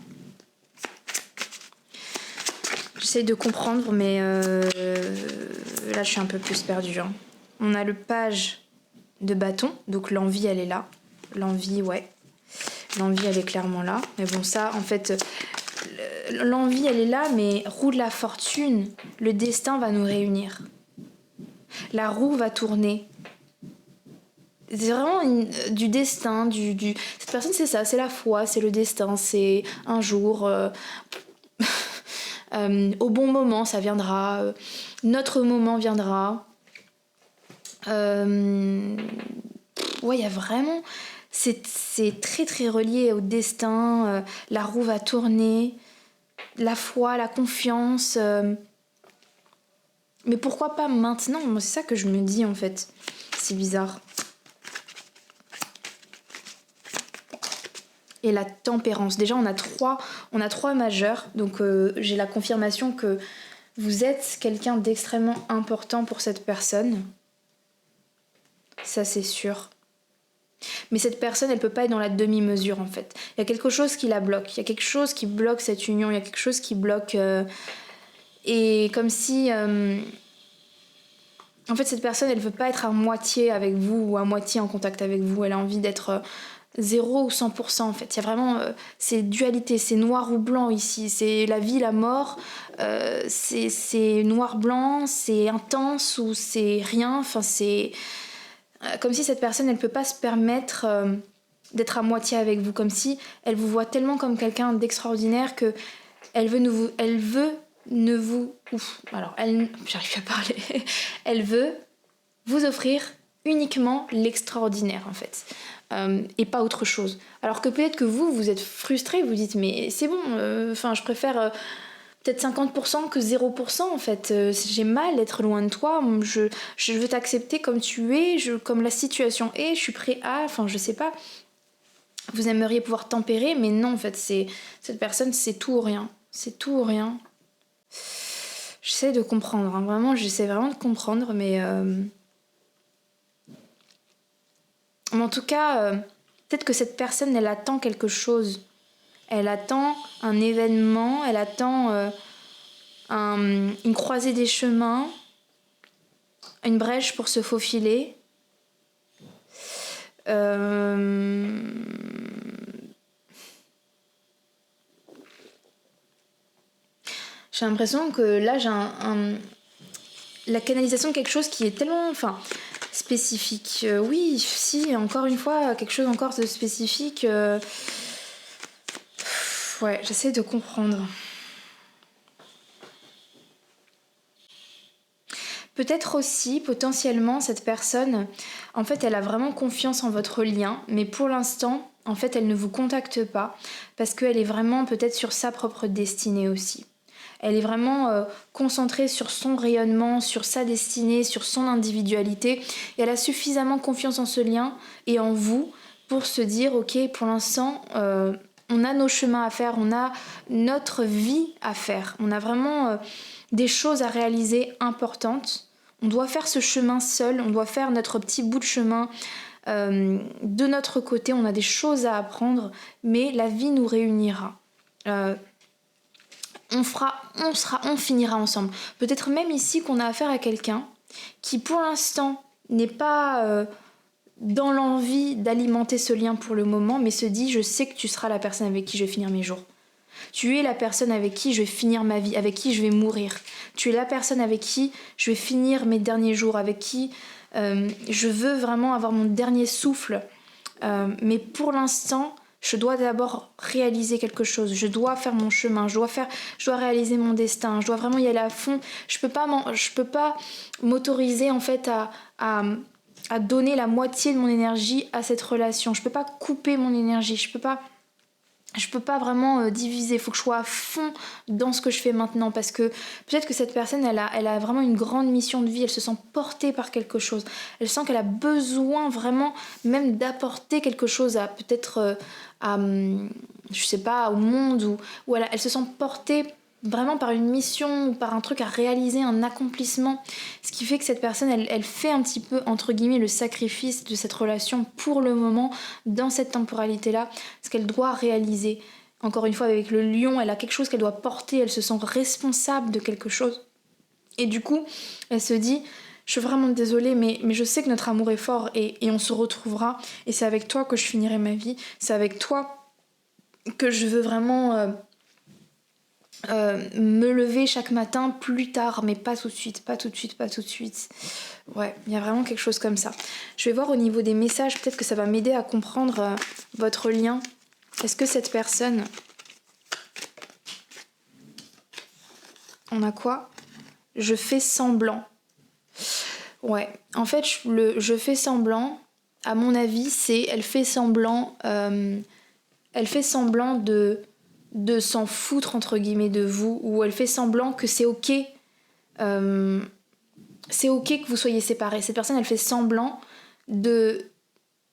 J'essaie de comprendre, mais là je suis un peu plus perdue. Hein. On a le page de bâton, donc l'envie elle est là. L'envie, ouais. L'envie elle est clairement là. Mais bon, ça en fait, l'envie elle est là, mais roue de la fortune, le destin va nous réunir. La roue va tourner. C'est vraiment du destin, Cette personne c'est ça, c'est la foi, c'est le destin, c'est un jour... au bon moment, ça viendra. Notre moment viendra. Ouais, il y a vraiment... C'est très très relié au destin. La roue va tourner. La foi, la confiance. Mais pourquoi pas maintenant? Moi, c'est ça que je me dis en fait. C'est bizarre. Et la tempérance. Déjà, on a trois majeurs. Donc, j'ai la confirmation que vous êtes quelqu'un d'extrêmement important pour cette personne. Ça, c'est sûr. Mais cette personne, elle peut pas être dans la demi-mesure, en fait. Il y a quelque chose qui la bloque. Il y a quelque chose qui bloque cette union. Il y a quelque chose qui bloque... Et comme si... En fait, cette personne, elle veut pas être à moitié avec vous ou à moitié en contact avec vous. Elle a envie d'être... 0 ou 100% en fait. Il y a vraiment c'est dualité, c'est noir ou blanc ici, c'est la vie, la mort, c'est noir-blanc, c'est intense ou c'est rien. Enfin, c'est comme si cette personne elle peut pas se permettre d'être à moitié avec vous, comme si elle vous voit tellement comme quelqu'un d'extraordinaire que elle veut ne vous j'arrive plus à parler. Elle veut vous offrir uniquement l'extraordinaire en fait. Et pas autre chose. Alors que peut-être que vous êtes frustré, vous dites mais c'est bon, je préfère peut-être 50% que 0% en fait. J'ai mal d'être loin de toi, je veux t'accepter comme tu es, comme la situation est, je suis prêt à, je sais pas. Vous aimeriez pouvoir tempérer, mais non en fait, cette personne c'est tout ou rien. C'est tout ou rien. J'essaie de comprendre, hein, vraiment, j'essaie vraiment de comprendre, mais en tout cas, peut-être que cette personne, elle attend quelque chose. Elle attend un événement, elle attend une croisée des chemins, une brèche pour se faufiler. J'ai l'impression que là, j'ai la canalisation de quelque chose qui est tellement... spécifique. Oui, si, encore une fois, quelque chose encore de spécifique. Ouais, j'essaie de comprendre. Peut-être aussi, potentiellement, cette personne, en fait, elle a vraiment confiance en votre lien, mais pour l'instant, en fait, elle ne vous contacte pas, parce qu'elle est vraiment peut-être sur sa propre destinée aussi. Elle est vraiment concentrée sur son rayonnement, sur sa destinée, sur son individualité. Et elle a suffisamment confiance en ce lien et en vous pour se dire, ok, pour l'instant, on a nos chemins à faire, on a notre vie à faire. On a vraiment des choses à réaliser importantes. On doit faire ce chemin seul, on doit faire notre petit bout de chemin. De notre côté, on a des choses à apprendre, mais la vie nous réunira. On finira ensemble. Peut-être même ici qu'on a affaire à quelqu'un qui pour l'instant n'est pas dans l'envie d'alimenter ce lien pour le moment, mais se dit je sais que tu seras la personne avec qui je vais finir mes jours. Tu es la personne avec qui je vais finir ma vie, avec qui je vais mourir. Tu es la personne avec qui je vais finir mes derniers jours, avec qui je veux vraiment avoir mon dernier souffle. Mais pour l'instant... Je dois d'abord réaliser quelque chose, je dois faire mon chemin, je dois réaliser mon destin, je dois vraiment y aller à fond. Je peux pas m'autoriser en fait à donner la moitié de mon énergie à cette relation. Je peux pas couper mon énergie, je peux pas vraiment diviser. Il faut que je sois à fond dans ce que je fais maintenant parce que peut-être que cette personne, elle a vraiment une grande mission de vie. Elle se sent portée par quelque chose. Elle sent qu'elle a besoin vraiment même d'apporter quelque chose à peut-être je sais pas, au monde ou elle se sent portée vraiment par une mission ou par un truc à réaliser, un accomplissement, ce qui fait que cette personne, elle fait un petit peu, entre guillemets, le sacrifice de cette relation pour le moment, dans cette temporalité-là, ce qu'elle doit réaliser. Encore une fois, avec le lion, elle a quelque chose qu'elle doit porter, elle se sent responsable de quelque chose. Et du coup, elle se dit, je suis vraiment désolée, mais je sais que notre amour est fort et on se retrouvera. Et c'est avec toi que je finirai ma vie. C'est avec toi que je veux vraiment me lever chaque matin plus tard, mais pas tout de suite, pas tout de suite, pas tout de suite. Ouais, il y a vraiment quelque chose comme ça. Je vais voir au niveau des messages, peut-être que ça va m'aider à comprendre votre lien. Est-ce que cette personne... On a quoi ? Je fais semblant. Ouais, en fait, je fais semblant, à mon avis, c'est... Elle fait semblant de s'en foutre, entre guillemets, de vous, ou elle fait semblant que c'est ok. C'est ok que vous soyez séparés. Cette personne, elle fait semblant de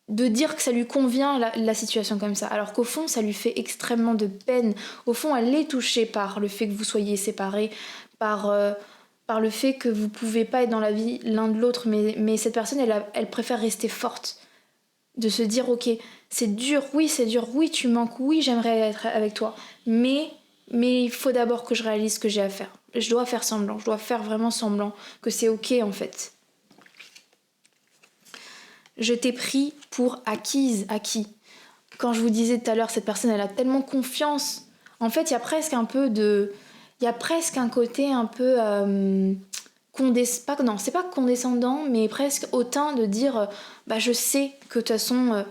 dire que ça lui convient la situation comme ça, alors qu'au fond ça lui fait extrêmement de peine. Au fond elle est touchée par le fait que vous soyez séparés, par le fait que vous pouvez pas être dans la vie l'un de l'autre, mais cette personne elle préfère rester forte, de se dire ok c'est dur, oui tu manques, oui j'aimerais être avec toi, mais il faut d'abord que je réalise ce que j'ai à faire. Je dois faire semblant, je dois faire vraiment semblant que c'est ok en fait. Je t'ai pris pour acquise, acquis. Quand je vous disais tout à l'heure, cette personne, elle a tellement confiance. En fait, il y a presque un peu de... Il y a presque un côté un peu... Non, c'est pas condescendant, mais presque hautain de dire bah je sais que de toute façon,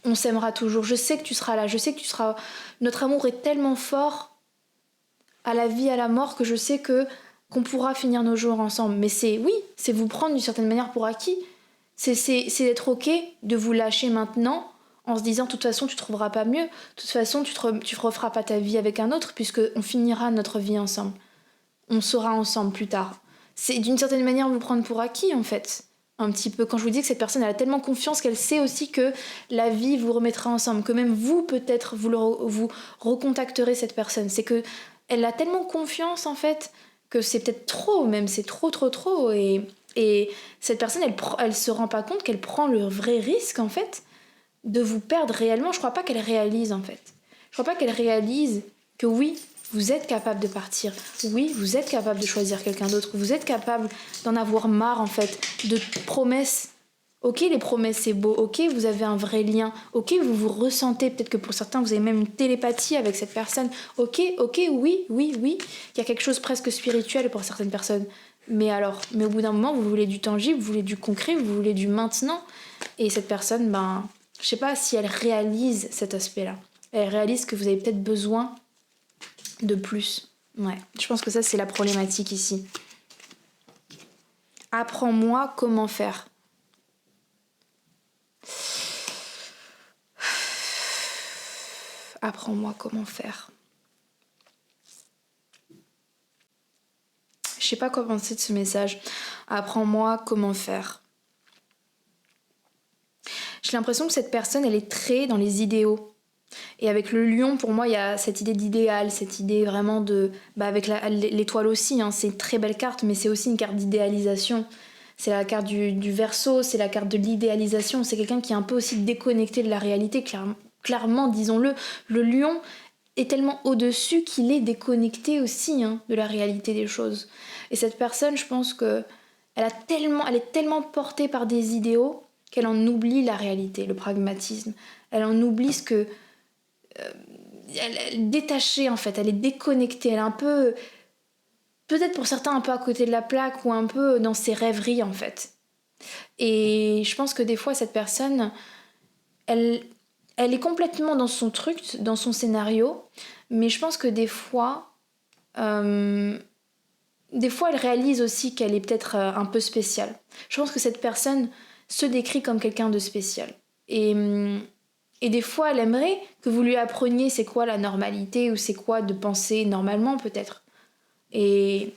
on s'aimera toujours. Je sais que tu seras là. Je sais que tu seras... Notre amour est tellement fort à la vie, à la mort, que je sais qu'on pourra finir nos jours ensemble. Mais c'est vous prendre d'une certaine manière pour acquis. C'est d'être ok de vous lâcher maintenant en se disant de toute façon tu trouveras pas mieux, de toute façon tu referas pas ta vie avec un autre puisque on finira notre vie ensemble. On sera ensemble plus tard. C'est d'une certaine manière vous prendre pour acquis en fait. Un petit peu, quand je vous dis que cette personne elle a tellement confiance qu'elle sait aussi que la vie vous remettra ensemble, que même vous peut-être vous recontacterez cette personne. C'est que elle a tellement confiance en fait que c'est peut-être trop même, c'est trop et cette personne, elle se rend pas compte qu'elle prend le vrai risque, en fait, de vous perdre réellement. Je crois pas qu'elle réalise, en fait. Je crois pas qu'elle réalise que oui, vous êtes capable de partir. Oui, vous êtes capable de choisir quelqu'un d'autre. Vous êtes capable d'en avoir marre, en fait, de promesses. Ok, les promesses, c'est beau. Ok, vous avez un vrai lien. Ok, vous vous ressentez. Peut-être que pour certains, vous avez même une télépathie avec cette personne. Ok, oui. Il y a quelque chose presque spirituel pour certaines personnes. Mais au bout d'un moment, vous voulez du tangible, vous voulez du concret, vous voulez du maintenant. Et cette personne, je sais pas si elle réalise cet aspect-là. Elle réalise que vous avez peut-être besoin de plus. Ouais, je pense que ça, c'est la problématique ici. Apprends-moi comment faire. Apprends-moi comment faire. Je sais pas quoi penser de ce message. Apprends-moi comment faire. J'ai l'impression que cette personne, elle est très dans les idéaux. Et avec le lion, pour moi, il y a cette idée d'idéal, cette idée vraiment de... avec l'étoile aussi, hein, c'est une très belle carte, mais c'est aussi une carte d'idéalisation. C'est la carte du Verseau, c'est la carte de l'idéalisation. C'est quelqu'un qui est un peu aussi déconnecté de la réalité, clairement, disons-le. Le lion est tellement au-dessus qu'il est déconnecté aussi de la réalité des choses. Et cette personne, je pense que elle est tellement portée par des idéaux qu'elle en oublie la réalité, le pragmatisme. Elle en oublie ce que... elle est détachée en fait, elle est déconnectée, elle est un peu... Peut-être pour certains un peu à côté de la plaque ou un peu dans ses rêveries en fait. Et je pense que des fois cette personne, elle est complètement dans son truc, dans son scénario, mais je pense que des fois elle réalise aussi qu'elle est peut-être un peu spéciale. Je pense que cette personne se décrit comme quelqu'un de spécial. Et des fois, elle aimerait que vous lui appreniez c'est quoi la normalité ou c'est quoi de penser normalement peut-être. Et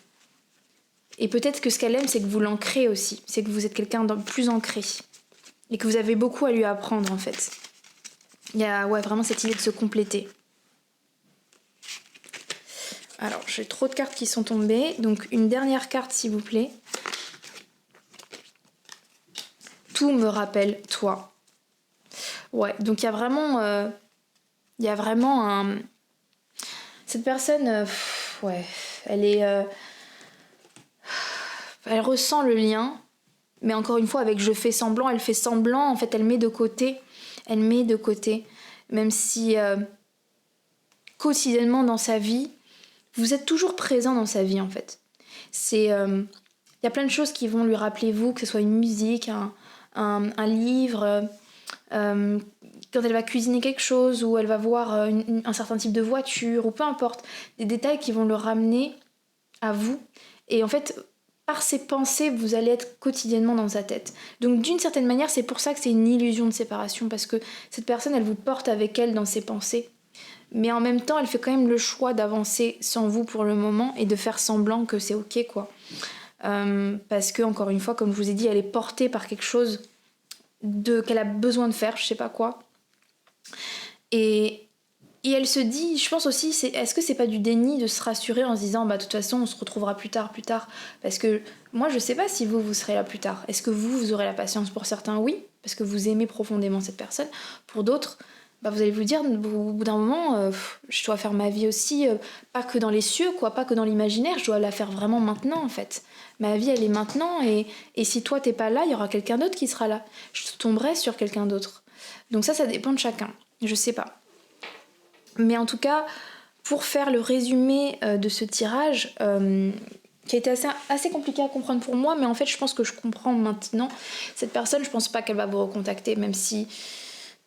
peut-être que ce qu'elle aime, c'est que vous l'ancrez aussi. C'est que vous êtes quelqu'un de plus ancré. Et que vous avez beaucoup à lui apprendre en fait. Il y a vraiment cette idée de se compléter. Alors, j'ai trop de cartes qui sont tombées. Donc, une dernière carte, s'il vous plaît. Tout me rappelle toi. Ouais, donc il y a vraiment... un... Cette personne, ouais, elle est... elle ressent le lien. Mais encore une fois, avec je fais semblant, elle fait semblant. En fait, elle met de côté. Elle met de côté. Même si... quotidiennement dans sa vie, vous êtes toujours présent dans sa vie en fait. Il y a plein de choses qui vont lui rappeler vous, que ce soit une musique, un livre, quand elle va cuisiner quelque chose ou elle va voir un certain type de voiture ou peu importe, des détails qui vont le ramener à vous. Et en fait, par ses pensées, vous allez être quotidiennement dans sa tête. Donc d'une certaine manière, c'est pour ça que c'est une illusion de séparation, parce que cette personne, elle vous porte avec elle dans ses pensées. Mais en même temps, elle fait quand même le choix d'avancer sans vous pour le moment et de faire semblant que c'est ok, quoi. Parce que, encore une fois, comme je vous ai dit, elle est portée par quelque chose qu'elle a besoin de faire, je sais pas quoi. Et elle se dit, je pense aussi, est-ce que c'est pas du déni de se rassurer en se disant, bah de toute façon, on se retrouvera plus tard. Parce que moi, je sais pas si vous serez là plus tard. Est-ce que vous aurez la patience? Pour certains, oui, parce que vous aimez profondément cette personne. Pour d'autres, bah vous allez vous dire au bout d'un moment, je dois faire ma vie aussi, pas que dans les cieux, quoi, pas que dans l'imaginaire, je dois la faire vraiment maintenant en fait. Ma vie elle est maintenant et si toi t'es pas là, il y aura quelqu'un d'autre qui sera là. Je tomberai sur quelqu'un d'autre. Donc ça dépend de chacun, je sais pas. Mais en tout cas, pour faire le résumé de ce tirage, qui a été assez compliqué à comprendre pour moi, mais en fait je pense que je comprends maintenant. Cette personne, je pense pas qu'elle va vous recontacter, même si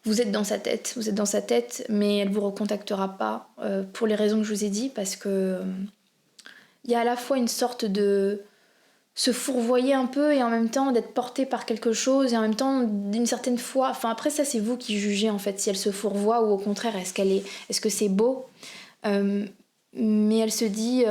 vous êtes dans sa tête, mais elle vous recontactera pas pour les raisons que je vous ai dit, parce que il y a à la fois une sorte de se fourvoyer un peu et en même temps d'être porté par quelque chose et en même temps d'une certaine foi. Enfin après ça c'est vous qui jugez en fait si elle se fourvoie ou au contraire est-ce que c'est beau. Mais elle se dit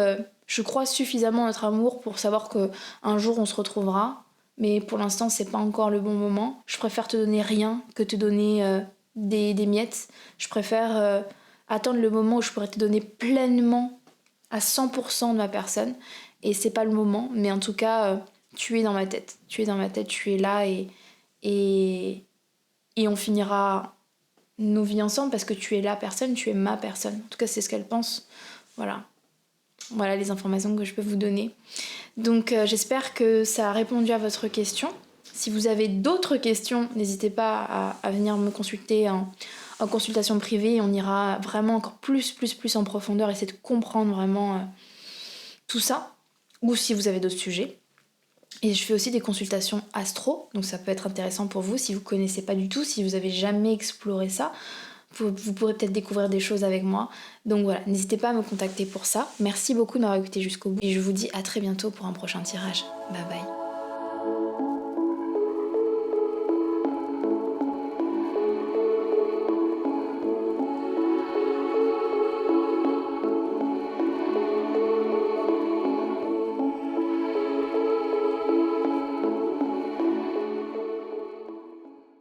je crois suffisamment à notre amour pour savoir que un jour on se retrouvera. Mais pour l'instant, c'est pas encore le bon moment. Je préfère te donner rien que te donner des miettes. Je préfère attendre le moment où je pourrais te donner pleinement à 100% de ma personne. Et c'est pas le moment, mais en tout cas, tu es dans ma tête. Tu es dans ma tête, tu es là et on finira nos vies ensemble parce que tu es la personne, tu es ma personne. En tout cas, c'est ce qu'elle pense. Voilà les informations que je peux vous donner. Donc j'espère que ça a répondu à votre question. Si vous avez d'autres questions, n'hésitez pas à venir me consulter en consultation privée. On ira vraiment encore plus en profondeur, essayer de comprendre vraiment tout ça. Ou si vous avez d'autres sujets. Et je fais aussi des consultations astro, donc ça peut être intéressant pour vous si vous connaissez pas du tout, si vous avez jamais exploré ça. Vous pourrez peut-être découvrir des choses avec moi. Donc voilà, n'hésitez pas à me contacter pour ça. Merci beaucoup de m'avoir écouté jusqu'au bout. Et je vous dis à très bientôt pour un prochain tirage. Bye bye.